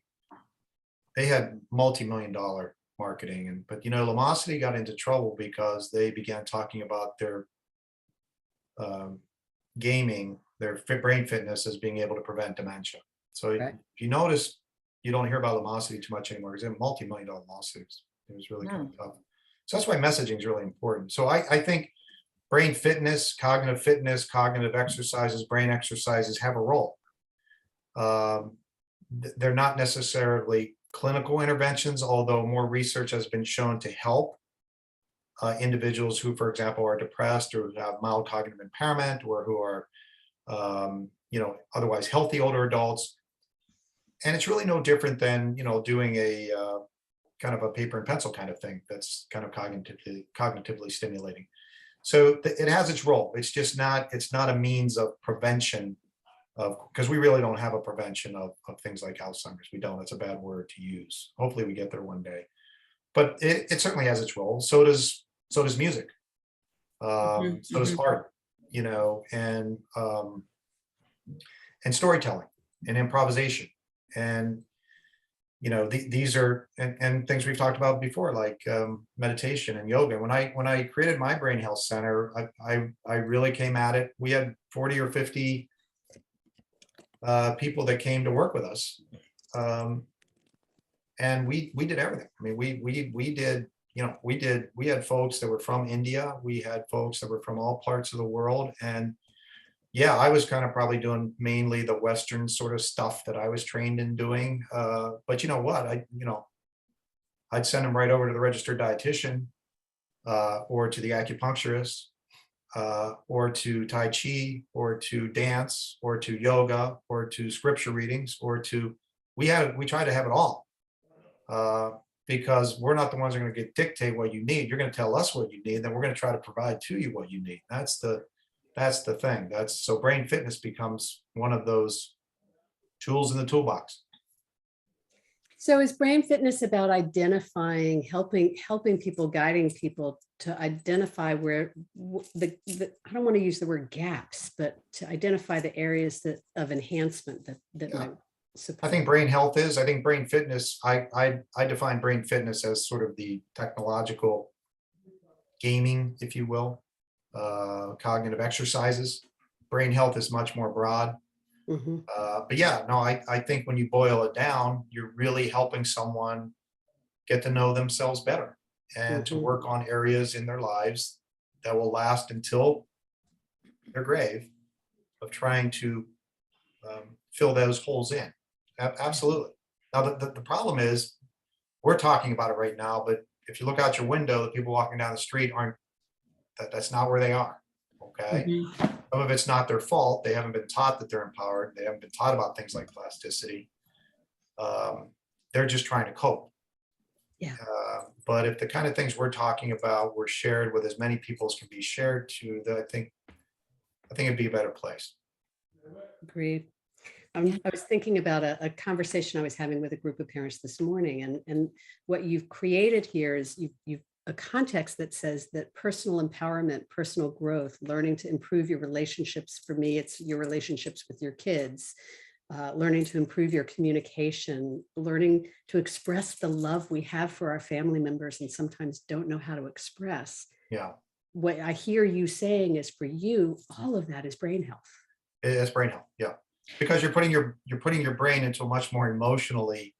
[SPEAKER 3] They had multi-million-dollar marketing, but Lumosity got into trouble because they began talking about their gaming, their brain fitness as being able to prevent dementia. So
[SPEAKER 1] Right.
[SPEAKER 3] if you notice, you don't hear about Lumosity too much anymore because they have multi-million-dollar lawsuits. It was really kind of tough. So that's why messaging is really important. So I think brain fitness, cognitive exercises, brain exercises have a role. They're not necessarily clinical interventions, although more research has been shown to help individuals who, for example, are depressed or who have mild cognitive impairment or who are, otherwise healthy older adults. And it's really no different than, doing a kind of a paper and pencil kind of thing that's kind of cognitively stimulating. So it has its role. It's not a means of prevention because we really don't have a prevention of things like Alzheimer's. We don't. It's a bad word to use. Hopefully we get there one day. But it certainly has its role. So does music. So does art, and storytelling and improvisation. And these are and things we've talked about before, like meditation and yoga. When I created my brain health center, I really came at it. We had 40 or 50 people that came to work with us, and we did everything. I mean, we had folks that were from India. We had folks that were from all parts of the world, and yeah, I was kind of probably doing mainly the Western sort of stuff that I was trained in doing. But you know what? I'd send them right over to the registered dietitian, or to the acupuncturist, or to Tai Chi, or to dance, or to yoga, or to scripture readings, or to we tried to have it all. because we're not the ones that are going to dictate what you need. You're going to tell us what you need, and then we're going to try to provide to you what you need. That's the thing. So brain fitness becomes one of those tools in the toolbox.
[SPEAKER 1] So is brain fitness about identifying, helping people, guiding people to identify where I don't want to use the word gaps, but to identify the areas of enhancement that
[SPEAKER 3] Yeah.
[SPEAKER 1] might support?
[SPEAKER 3] I think brain health is. I think brain fitness. I define brain fitness as sort of the technological gaming, if you will, cognitive exercises. Brain health is much more broad.
[SPEAKER 1] Mhm.
[SPEAKER 3] But yeah, no, I think when you boil it down, you're really helping someone get to know themselves better and to
[SPEAKER 1] Mhm.
[SPEAKER 3] work on areas in their lives that will last until their grave, of trying to fill those holes in. Absolutely. Now, the problem is we're talking about it right now, but if you look out your window, the people walking down the street that's not where they are. Okay.
[SPEAKER 1] Mhm.
[SPEAKER 3] Some of it's not their fault. They haven't been taught that they're empowered. They haven't been taught about things like plasticity. They're just trying to cope.
[SPEAKER 1] Yeah.
[SPEAKER 3] But if the kind of things we're talking about were shared with as many people as can be shared to, I think it'd be a better place.
[SPEAKER 1] Agreed. I was thinking about a conversation I was having with a group of parents this morning, and what you've created here is you've a context that says that personal empowerment, personal growth, learning to improve your relationships. For me, it's your relationships with your kids, learning to improve your communication, learning to express the love we have for our family members and sometimes don't know how to express.
[SPEAKER 3] Yeah.
[SPEAKER 1] What I hear you saying is, for you, all of that is brain health.
[SPEAKER 3] It's brain health. Yeah. Because you're putting your brain into a much more emotionally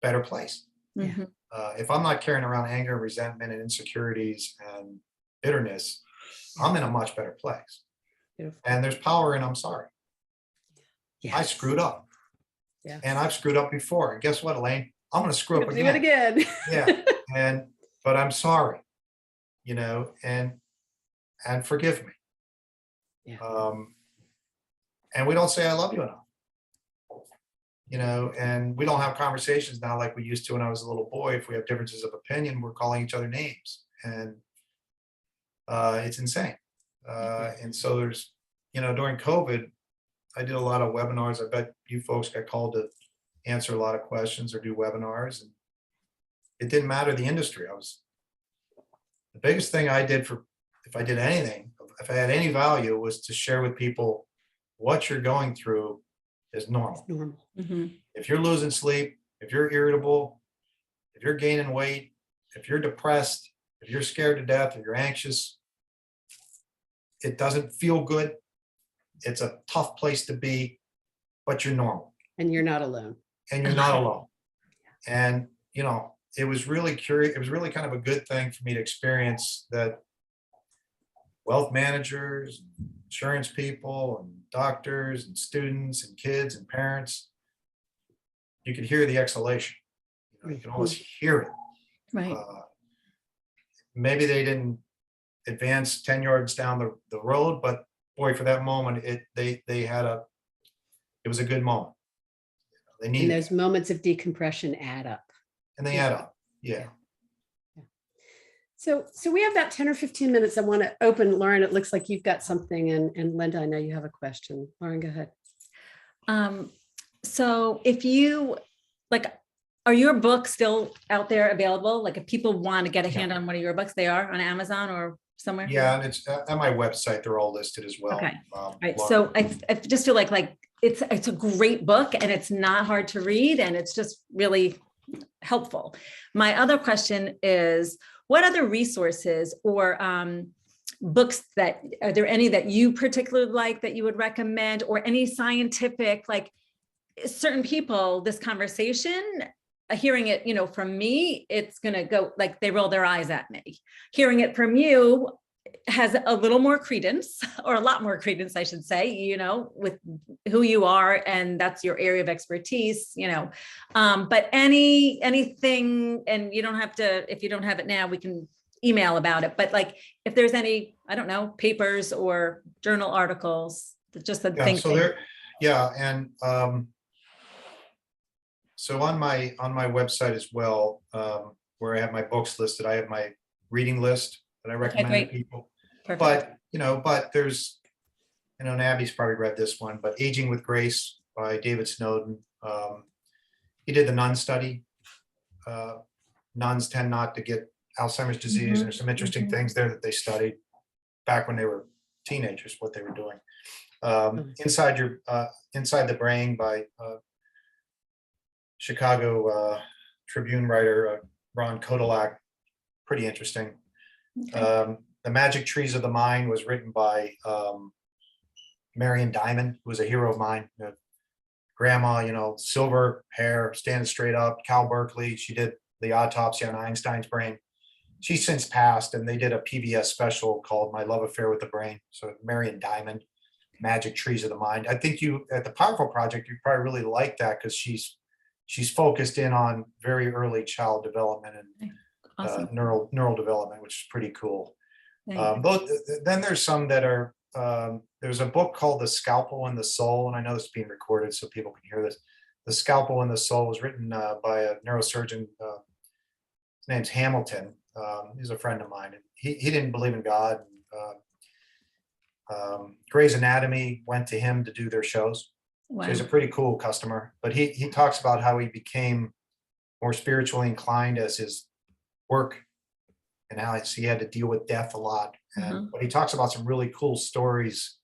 [SPEAKER 3] better place.
[SPEAKER 2] Mhm.
[SPEAKER 3] If I'm not carrying around anger, resentment, and insecurities and bitterness, I'm in a much better place.
[SPEAKER 1] Beautiful.
[SPEAKER 3] And there's power in I'm sorry.
[SPEAKER 1] Yes.
[SPEAKER 3] I screwed up.
[SPEAKER 1] Yeah.
[SPEAKER 3] And I've screwed up before. And guess what, Elaine? I'm going to screw up
[SPEAKER 1] Do it
[SPEAKER 3] again.
[SPEAKER 1] again.
[SPEAKER 3] Yeah. But I'm sorry, and forgive me.
[SPEAKER 1] Yeah.
[SPEAKER 3] And we don't say I love you enough. And we don't have conversations now like we used to when I was a little boy. If we have differences of opinion, we're calling each other names, and it's insane. And so there's, during COVID, I did a lot of webinars. I bet you folks got called to answer a lot of questions or do webinars, and it didn't matter the industry. The biggest thing I did if I did anything, if I had any value, was to share with people what you're going through is normal.
[SPEAKER 1] Normal.
[SPEAKER 2] Mhm.
[SPEAKER 3] If you're losing sleep, if you're irritable, if you're gaining weight, if you're depressed, if you're scared to death, if you're anxious, it doesn't feel good. It's a tough place to be, but you're normal.
[SPEAKER 1] And you're not alone.
[SPEAKER 3] And you're not alone. And, it was really curious. It was really kind of a good thing for me to experience that wealth managers, insurance people, and doctors, and students, and kids, and parents, you could hear the exhalation. You can almost hear it.
[SPEAKER 2] Right.
[SPEAKER 3] Maybe they didn't advance 10 yards down the road, but boy, for that moment, it was a good moment. They
[SPEAKER 1] And
[SPEAKER 3] needed
[SPEAKER 1] those moments of decompression add up.
[SPEAKER 3] and they add up. Yeah.
[SPEAKER 1] So we have about 10 or 15 minutes. I want to open, Lauren, it looks like you've got something, and Linda, I know you have a question. Lauren, go ahead.
[SPEAKER 2] So if you are your books still out there available? Like if people want to get a hand on one of your books, they are on Amazon or somewhere?
[SPEAKER 3] Yeah, and it's at my website. They're all listed as well.
[SPEAKER 2] Okay. Right.
[SPEAKER 3] Lauren.
[SPEAKER 2] So I just feel like it's a great book, and it's not hard to read, and it's just really helpful. My other question is, what other resources or books are there any that you particularly like that you would recommend, or any scientific, like certain people, this conversation, hearing it, from me, it's going to go like they roll their eyes at me. Hearing it from you has a little more credence, or a lot more credence, I should say, with who you are, and that's your area of expertise, but anything, and you don't have to, if you don't have it now, we can email about it. But like, if there's any, I don't know, papers or journal articles, just the thing.
[SPEAKER 3] So there, yeah. And So on my website as well, where I have my books listed, I have my reading list that I recommend to
[SPEAKER 2] great.
[SPEAKER 3] people.
[SPEAKER 2] Perfect.
[SPEAKER 3] But there's, and Abby's probably read this one, but Aging with Grace by David Snowden. He did the nun study. Nuns tend not to get Alzheimer's disease. And there's some interesting things there that they studied back when they were teenagers, what they were doing. Inside the Brain by Chicago Tribune writer Ron Kodalak, pretty interesting.
[SPEAKER 2] Okay.
[SPEAKER 3] The Magic Trees of the Mind was written by Marion Diamond, who was a hero of mine. Grandma, silver hair, standing straight up. Cal Berkeley, she did the autopsy on Einstein's brain. She's since passed, and they did a PBS special called My Love Affair with the Brain. So Marion Diamond, Magic Trees of the Mind. I think you, at the Powerful Project, you probably really like that because she's focused in on very early child development and
[SPEAKER 2] Awesome.
[SPEAKER 3] neural development, which is pretty cool.
[SPEAKER 2] Thank you.
[SPEAKER 3] Then there's some that are, there's a book called The Scalpel and the Soul, and I know this is being recorded so people can hear this. The Scalpel and the Soul was written by a neurosurgeon. His name's Hamilton. He's a friend of mine. And he didn't believe in God. Grey's Anatomy went to him to do their shows.
[SPEAKER 2] Wow.
[SPEAKER 3] So he's a pretty cool customer. But he talks about how he became more spiritually inclined as his work, and how he had to deal with death a lot. And but he talks about some really cool stories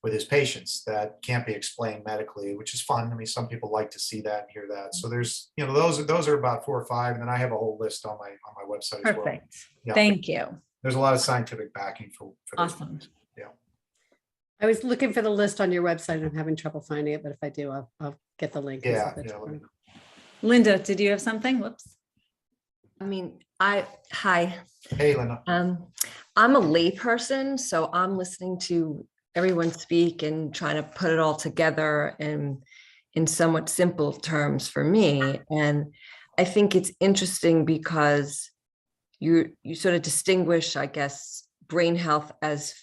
[SPEAKER 3] with his patients that can't be explained medically, which is fun. I mean, some people like to see that and hear that. So there's, those are about 4 or 5, and then I have a whole list on my website as well.
[SPEAKER 2] Perfect.
[SPEAKER 3] Yeah.
[SPEAKER 2] Thank you.
[SPEAKER 3] There's a lot of scientific backing for those
[SPEAKER 2] Awesome.
[SPEAKER 3] things. Yeah.
[SPEAKER 1] I was looking for the list on your website and I'm having trouble finding it, but if I do, I'll get the link. and
[SPEAKER 3] Yeah.
[SPEAKER 1] send it to
[SPEAKER 3] Yeah.
[SPEAKER 1] her.
[SPEAKER 2] Linda, did you have something? Whoops.
[SPEAKER 5] I mean, hi.
[SPEAKER 3] Hey, Linda.
[SPEAKER 5] I'm a layperson, so I'm listening to everyone speak and trying to put it all together in somewhat simple terms for me. And I think it's interesting because you sort of distinguish, I guess, brain health as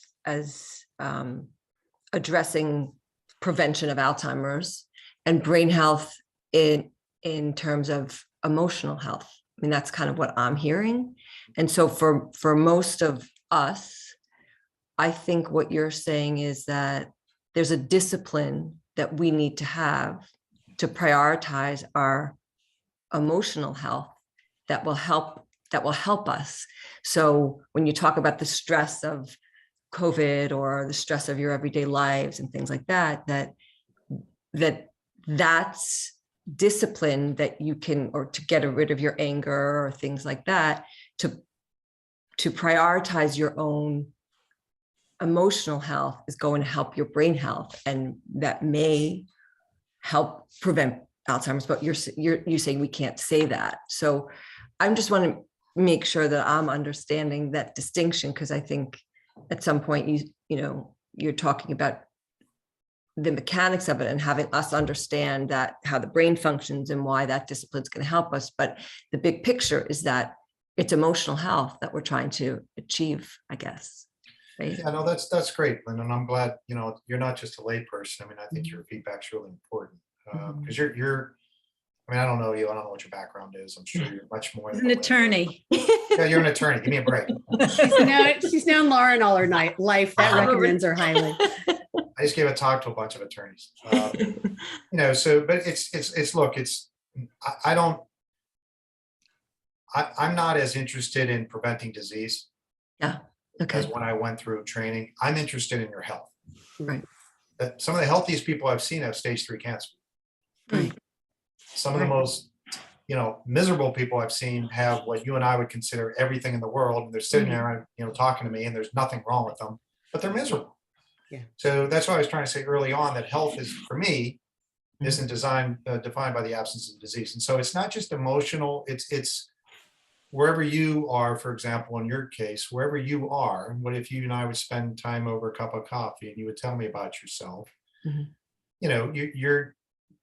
[SPEAKER 5] addressing prevention of Alzheimer's, and brain health in terms of emotional health. I mean, that's kind of what I'm hearing. And so for most of us, I think what you're saying is that there's a discipline that we need to have to prioritize our emotional health that will help us. So when you talk about the stress of COVID or the stress of your everyday lives and things like that, that's discipline that you can, or to get rid of your anger or things like that, to prioritize your own emotional health is going to help your brain health, and that may help prevent Alzheimer's. But you're saying we can't say that. So I'm just want to make sure that I'm understanding that distinction, because I think at some point you're talking about the mechanics of it and having us understand that how the brain functions and why that discipline is going to help us. But the big picture is that it's emotional health that we're trying to achieve, I guess. Right?
[SPEAKER 3] Yeah, no, that's great, Linda. And I'm glad, you're not just a layperson. I mean, I think your feedback's really important because you're, I mean, I don't know you. I don't know what your background is. I'm sure you're much more.
[SPEAKER 2] He's an attorney.
[SPEAKER 3] Yeah, you're an attorney. Give me a break.
[SPEAKER 1] She's known Lauren all her life. That recommends her highly.
[SPEAKER 3] I just gave a talk to a bunch of attorneys. So, but I'm not as interested in preventing disease.
[SPEAKER 5] Yeah. Okay.
[SPEAKER 3] As when I went through training. I'm interested in your health.
[SPEAKER 5] Right.
[SPEAKER 3] Some of the healthiest people I've seen have stage 3 cancer.
[SPEAKER 5] Right.
[SPEAKER 3] Some of the most, miserable people I've seen have what you and I would consider everything in the world. And they're sitting there, talking to me, and there's nothing wrong with them, but they're miserable.
[SPEAKER 1] Yeah.
[SPEAKER 3] So that's why I was trying to say early on that health is, for me, isn't defined by the absence of disease. And so it's not just emotional, it's wherever you are. For example, in your case, wherever you are, what if you and I would spend time over a cup of coffee and you would tell me about yourself?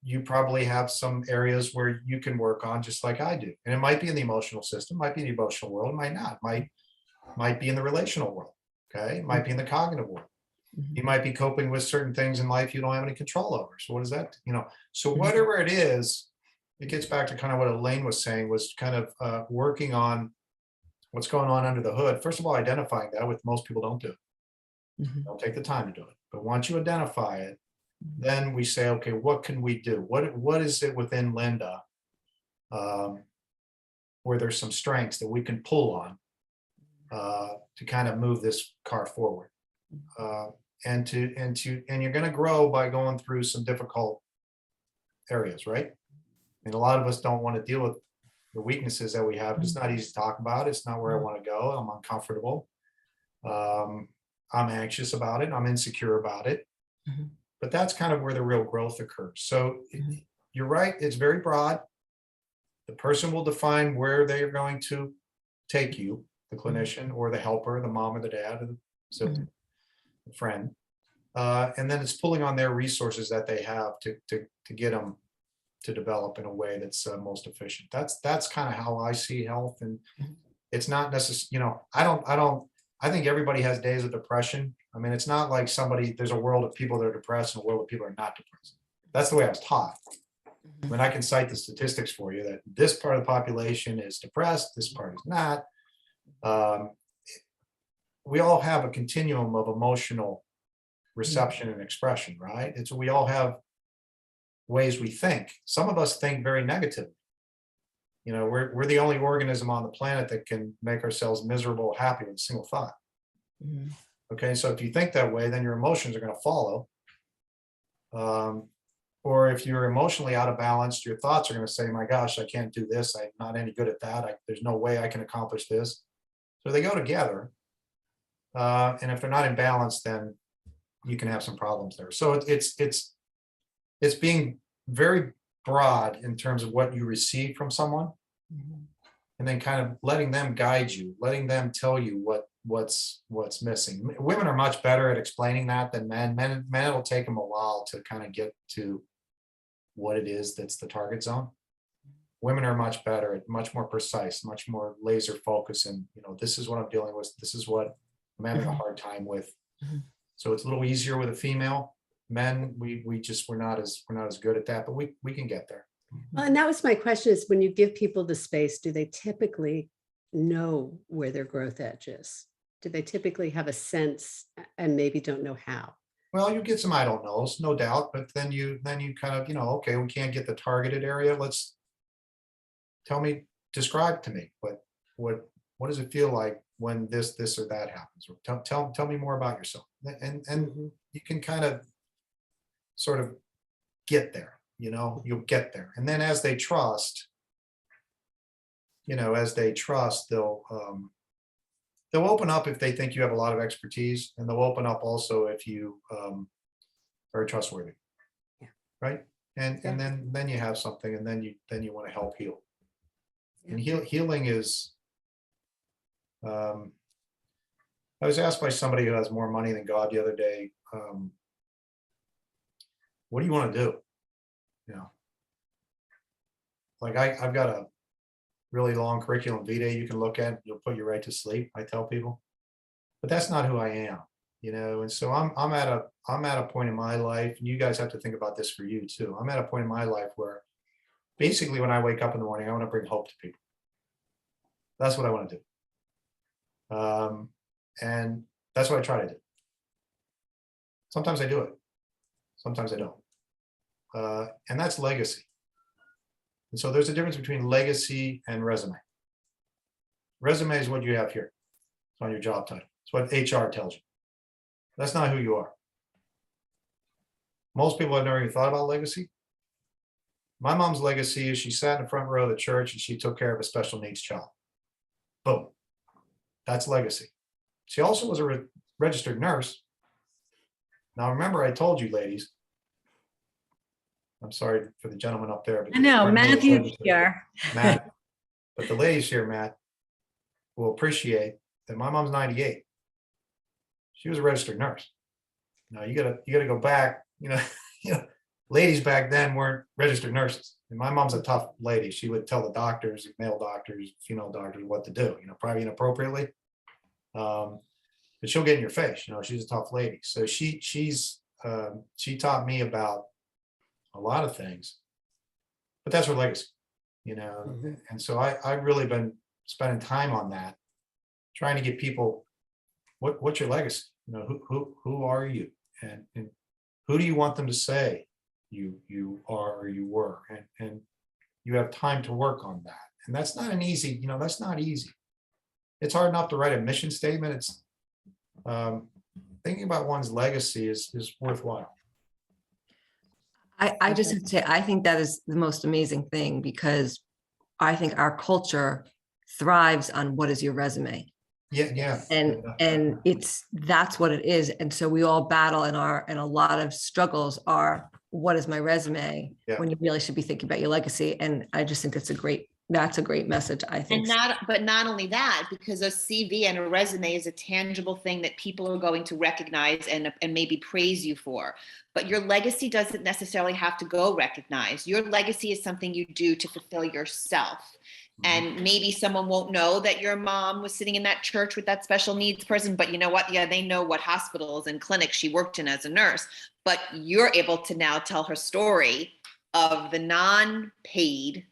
[SPEAKER 3] You probably have some areas where you can work on, just like I do. And it might be in the emotional system, might be in the emotional world, might not, might be in the relational world. Okay. It might be in the cognitive world. You might be coping with certain things in life you don't have any control over. So what is that? So whatever it is, it gets back to kind of what Elaine was saying, was kind of working on what's going on under the hood. First of all, identifying that, which most people don't do. Don't take the time to do it. But once you identify it, then we say, okay, what can we do? What is it within Linda where there's some strengths that we can pull on to kind of move this car forward? And you're going to grow by going through some difficult areas, right? And a lot of us don't want to deal with the weaknesses that we have. It's not easy to talk about. It's not where I want to go. I'm uncomfortable. I'm anxious about it. I'm insecure about it. But that's kind of where the real growth occurs. So you're right. It's very broad. The person will define where they are going to take you, the clinician or the helper, the mom or the dad or the friend. And then it's pulling on their resources that they have to get them to develop in a way that's most efficient. That's kind of how I see health. And it's not necessarily, I think everybody has days of depression. I mean, it's not like there's a world of people that are depressed and a world of people that are not depressed. That's the way I was taught. I mean, I can cite the statistics for you that this part of the population is depressed, this part is not. We all have a continuum of emotional reception and expression, right? We all have ways we think. Some of us think very negatively. We're the only organism on the planet that can make ourselves miserable or happy with a single thought. Okay, so if you think that way, then your emotions are going to follow. Or if you're emotionally out of balance, your thoughts are going to say, my gosh, I can't do this. I'm not any good at that. There's no way I can accomplish this. So they go together. And if they're not in balance, then you can have some problems there. So it's being very broad in terms of what you receive from someone, and then kind of letting them guide you, letting them tell you what's missing. Women are much better at explaining that than men. Men, it'll take them a while to kind of get to what it is that's the target zone. Women are much better at, much more precise, much more laser focus, and this is what I'm dealing with. This is what I'm having a hard time with. So it's a little easier with a female. Men, we're not as good at that, but we can get there.
[SPEAKER 1] Well, and that was my question, is when you give people the space, do they typically know where their growth edge is? Do they typically have a sense and maybe don't know how?
[SPEAKER 3] Well, you get some I don't knows, no doubt, but then you kind of, okay, we can't get the targeted area. Let's describe to me what does it feel like when this or that happens? Or tell me more about yourself. And you can kind of sort of get there, you'll get there. And then as they trust, they'll open up if they think you have a lot of expertise, and they'll open up also if you are trustworthy.
[SPEAKER 1] Yeah.
[SPEAKER 3] Right. And then you have something, and then you want to help heal. Yeah. And healing is, I was asked by somebody who has more money than God the other day, what do you want to do? Like I've got a really long curriculum vitae you can look at. You'll put you right to sleep, I tell people, but that's not who I am, and so I'm at a point in my life, and you guys have to think about this for you too. I'm at a point in my life where basically when I wake up in the morning, I want to bring hope to people. That's what I want to do. And that's what I try to do. Sometimes I do it. Sometimes I don't. And that's legacy. And so there's a difference between legacy and resume. Resume is what you have here. It's on your job title. It's what HR tells you. That's not who you are. Most people have never even thought about legacy. My mom's legacy is she sat in the front row of the church and she took care of a special needs child. Boom. That's legacy. She also was a registered nurse. Now, remember, I told you, ladies, I'm sorry for the gentleman up there.
[SPEAKER 2] I know, Matthew's here.
[SPEAKER 3] Matt, but the ladies here, Matt, will appreciate that my mom's 98. She was a registered nurse. Now you gotta go back, ladies back then weren't registered nurses. And my mom's a tough lady. She would tell the doctors, male doctors, female doctors, what to do, probably inappropriately. But she'll get in your face, she's a tough lady. So she taught me about a lot of things. but that's her legacy, you know?
[SPEAKER 1] Mhm.
[SPEAKER 3] And so I've really been spending time on that, trying to get people, what's your legacy? You know, who are you? And who do you want them to say you are or you were? And you have time to work on that. And that's not an easy, you know, that's not easy. It's hard enough to write a mission statement. It's thinking about one's legacy is worthwhile.
[SPEAKER 5] I just have to say, I think that is the most amazing thing, because I think our culture thrives on what is your resume.
[SPEAKER 3] Yeah.
[SPEAKER 5] And that's what it is. And so we all battle, and a lot of struggles are, what is my resume?
[SPEAKER 3] Yeah.
[SPEAKER 5] When you really should be thinking about your legacy. And I just think that's a great message, I think.
[SPEAKER 4] But not only that, because a CV and a resume is a tangible thing that people are going to recognize and maybe praise you for. But your legacy doesn't necessarily have to go recognized. Your legacy is something you do to fulfill yourself. And maybe someone won't know that your mom was sitting in that church with that special needs person, but you know what? Yeah, they know what hospitals and clinics she worked in as a nurse. But you're able to now tell her story of the non-paid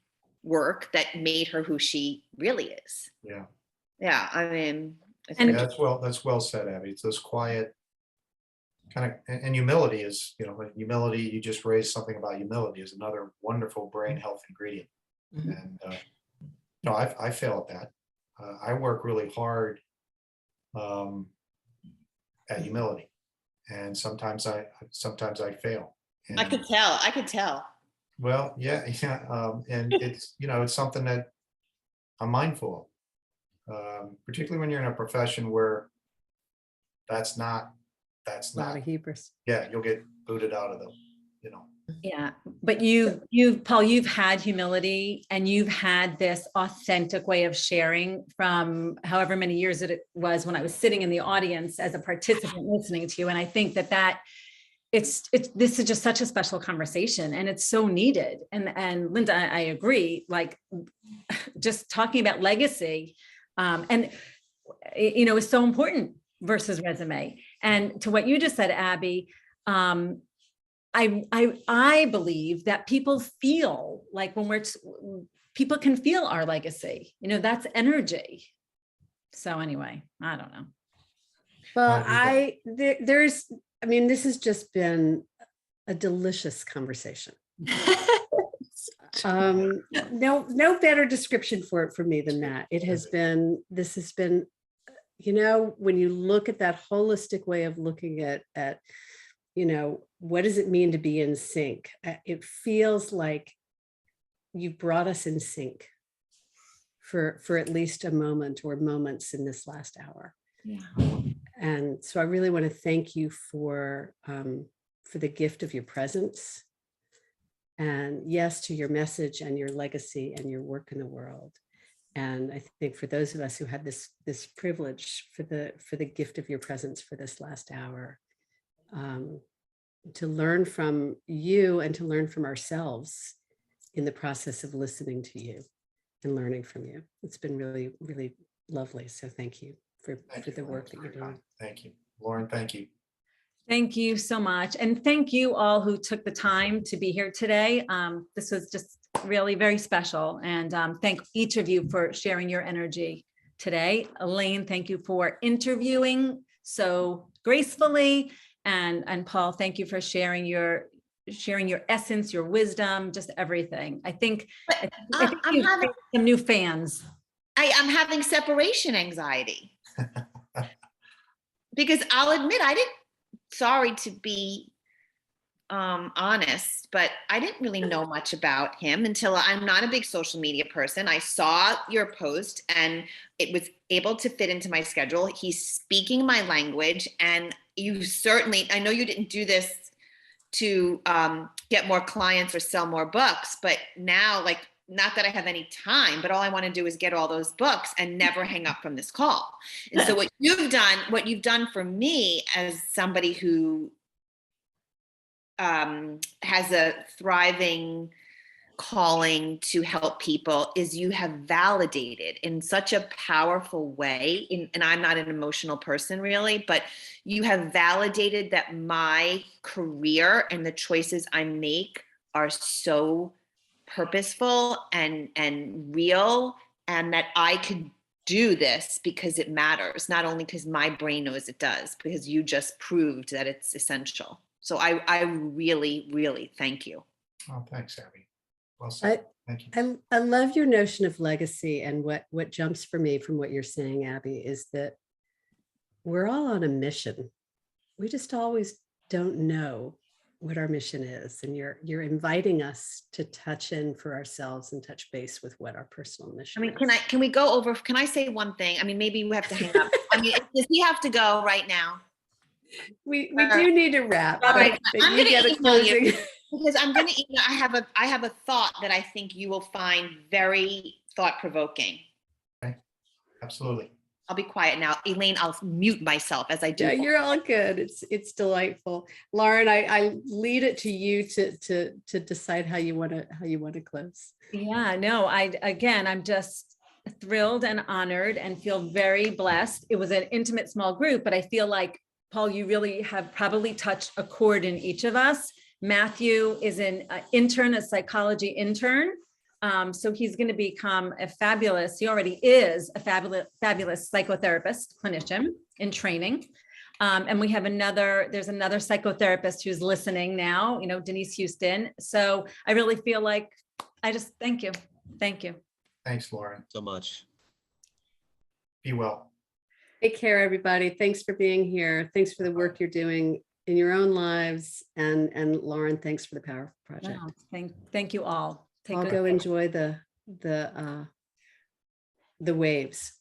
[SPEAKER 4] work that made her who she really is.
[SPEAKER 3] Yeah.
[SPEAKER 4] Yeah, I mean,
[SPEAKER 2] And-
[SPEAKER 3] Yeah, that's well said, Abby. It's those quiet kind of, and humility is, you know, like humility, you just raised something about humility is another wonderful brain health ingredient.
[SPEAKER 5] Mhm.
[SPEAKER 3] And, you know, I fail at that. I work really hard at humility. And sometimes I fail.
[SPEAKER 4] I could tell.
[SPEAKER 3] Well, yeah. And it's, you know, it's something that I'm mindful of, particularly when you're in a profession where that's not,
[SPEAKER 1] A lot of hubris.
[SPEAKER 3] yeah, you'll get booted out of the, you know.
[SPEAKER 2] Yeah, but Paul, you've had humility, and you've had this authentic way of sharing from however many years it was when I was sitting in the audience as a participant listening to you. And I think that this is just such a special conversation, and it's so needed. And Linda, I agree, like just talking about legacy, and you know, is so important versus resume. And to what you just said, Abby, I believe that people feel like when people can feel our legacy, you know, that's energy. So anyway, I don't know.
[SPEAKER 1] Well, I mean, this has just been a delicious conversation. No better description for it for me than that. This has been, you know, when you look at that holistic way of looking at, you know, what does it mean to be in sync? It feels like you brought us in sync for at least a moment or moments in this last hour.
[SPEAKER 4] Yeah.
[SPEAKER 1] And so I really want to thank you for the gift of your presence, and yes, to your message and your legacy and your work in the world. And I think for those of us who had this privilege, for the gift of your presence for this last hour, to learn from you and to learn from ourselves in the process of listening to you and learning from you. It's been really, really lovely. So thank you for the work that you're doing.
[SPEAKER 3] Thank you, Lauren. Thank you.
[SPEAKER 2] Thank you so much. And thank you all who took the time to be here today. This was just really very special. And thank each of you for sharing your energy today. Elaine, thank you for interviewing so gracefully. And Paul, thank you for sharing your essence, your wisdom, just everything. I think you've created some new fans.
[SPEAKER 4] I'm having separation anxiety. Because I'll admit, sorry to be honest, but I didn't really know much about him until I'm not a big social media person. I saw your post and it was able to fit into my schedule. He's speaking my language, and you certainly, I know you didn't do this to get more clients or sell more books, but now, like, not that I have any time, but all I want to do is get all those books and never hang up from this call. And so what you've done for me as somebody who has a thriving calling to help people is you have validated in such a powerful way. And I'm not an emotional person really, but you have validated that my career and the choices I make are so purposeful and real, and that I could do this because it matters, not only because my brain knows it does, because you just proved that it's essential. So I really, really thank you.
[SPEAKER 3] Oh, thanks, Abby. Well said. Thank you.
[SPEAKER 1] I love your notion of legacy, and what jumps for me from what you're saying, Abby, is that we're all on a mission. We just always don't know what our mission is, and you're inviting us to touch in for ourselves and touch base with what our personal
[SPEAKER 4] I
[SPEAKER 1] mission
[SPEAKER 4] mean,
[SPEAKER 1] is.
[SPEAKER 4] can we go over, can I say one thing? I mean, maybe we have to hang up. I mean, does he have to go right now?
[SPEAKER 1] We do need to wrap.
[SPEAKER 4] All right,
[SPEAKER 1] but
[SPEAKER 4] I'm
[SPEAKER 1] you
[SPEAKER 4] gonna
[SPEAKER 1] get a
[SPEAKER 4] email you.
[SPEAKER 1] closing.
[SPEAKER 4] Because I have a thought that I think you will find very thought-provoking.
[SPEAKER 3] Absolutely.
[SPEAKER 4] I'll be quiet now. Elaine, I'll mute myself as I do.
[SPEAKER 1] Yeah, you're all good. It's delightful. Lauren, I lead it to you to decide how you want to close.
[SPEAKER 2] Yeah, no, I'm just thrilled and honored and feel very blessed. It was an intimate small group, but I feel like, Paul, you really have probably touched a chord in each of us. Matthew is an intern, a psychology intern. So he's going to become he already is a fabulous psychotherapist, clinician in training. And we have there's another psychotherapist who's listening now, Denise Houston. So I really feel like I just thank you. Thank you.
[SPEAKER 3] Thanks, Lauren.
[SPEAKER 6] So much.
[SPEAKER 3] Be well.
[SPEAKER 1] Take care, everybody. Thanks for being here. Thanks for the work you're doing in your own lilives. And Lauren, thanks for the Powerful Project.
[SPEAKER 2] No, thank you all.
[SPEAKER 1] I'll go enjoy the waves.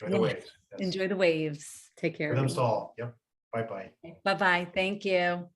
[SPEAKER 3] Enjoy the waves. Yes.
[SPEAKER 2] Enjoy the waves.
[SPEAKER 1] Take care.
[SPEAKER 3] For them
[SPEAKER 1] everyone.
[SPEAKER 3] all. Yep. Bye-bye.
[SPEAKER 2] Bye-bye. Thank you.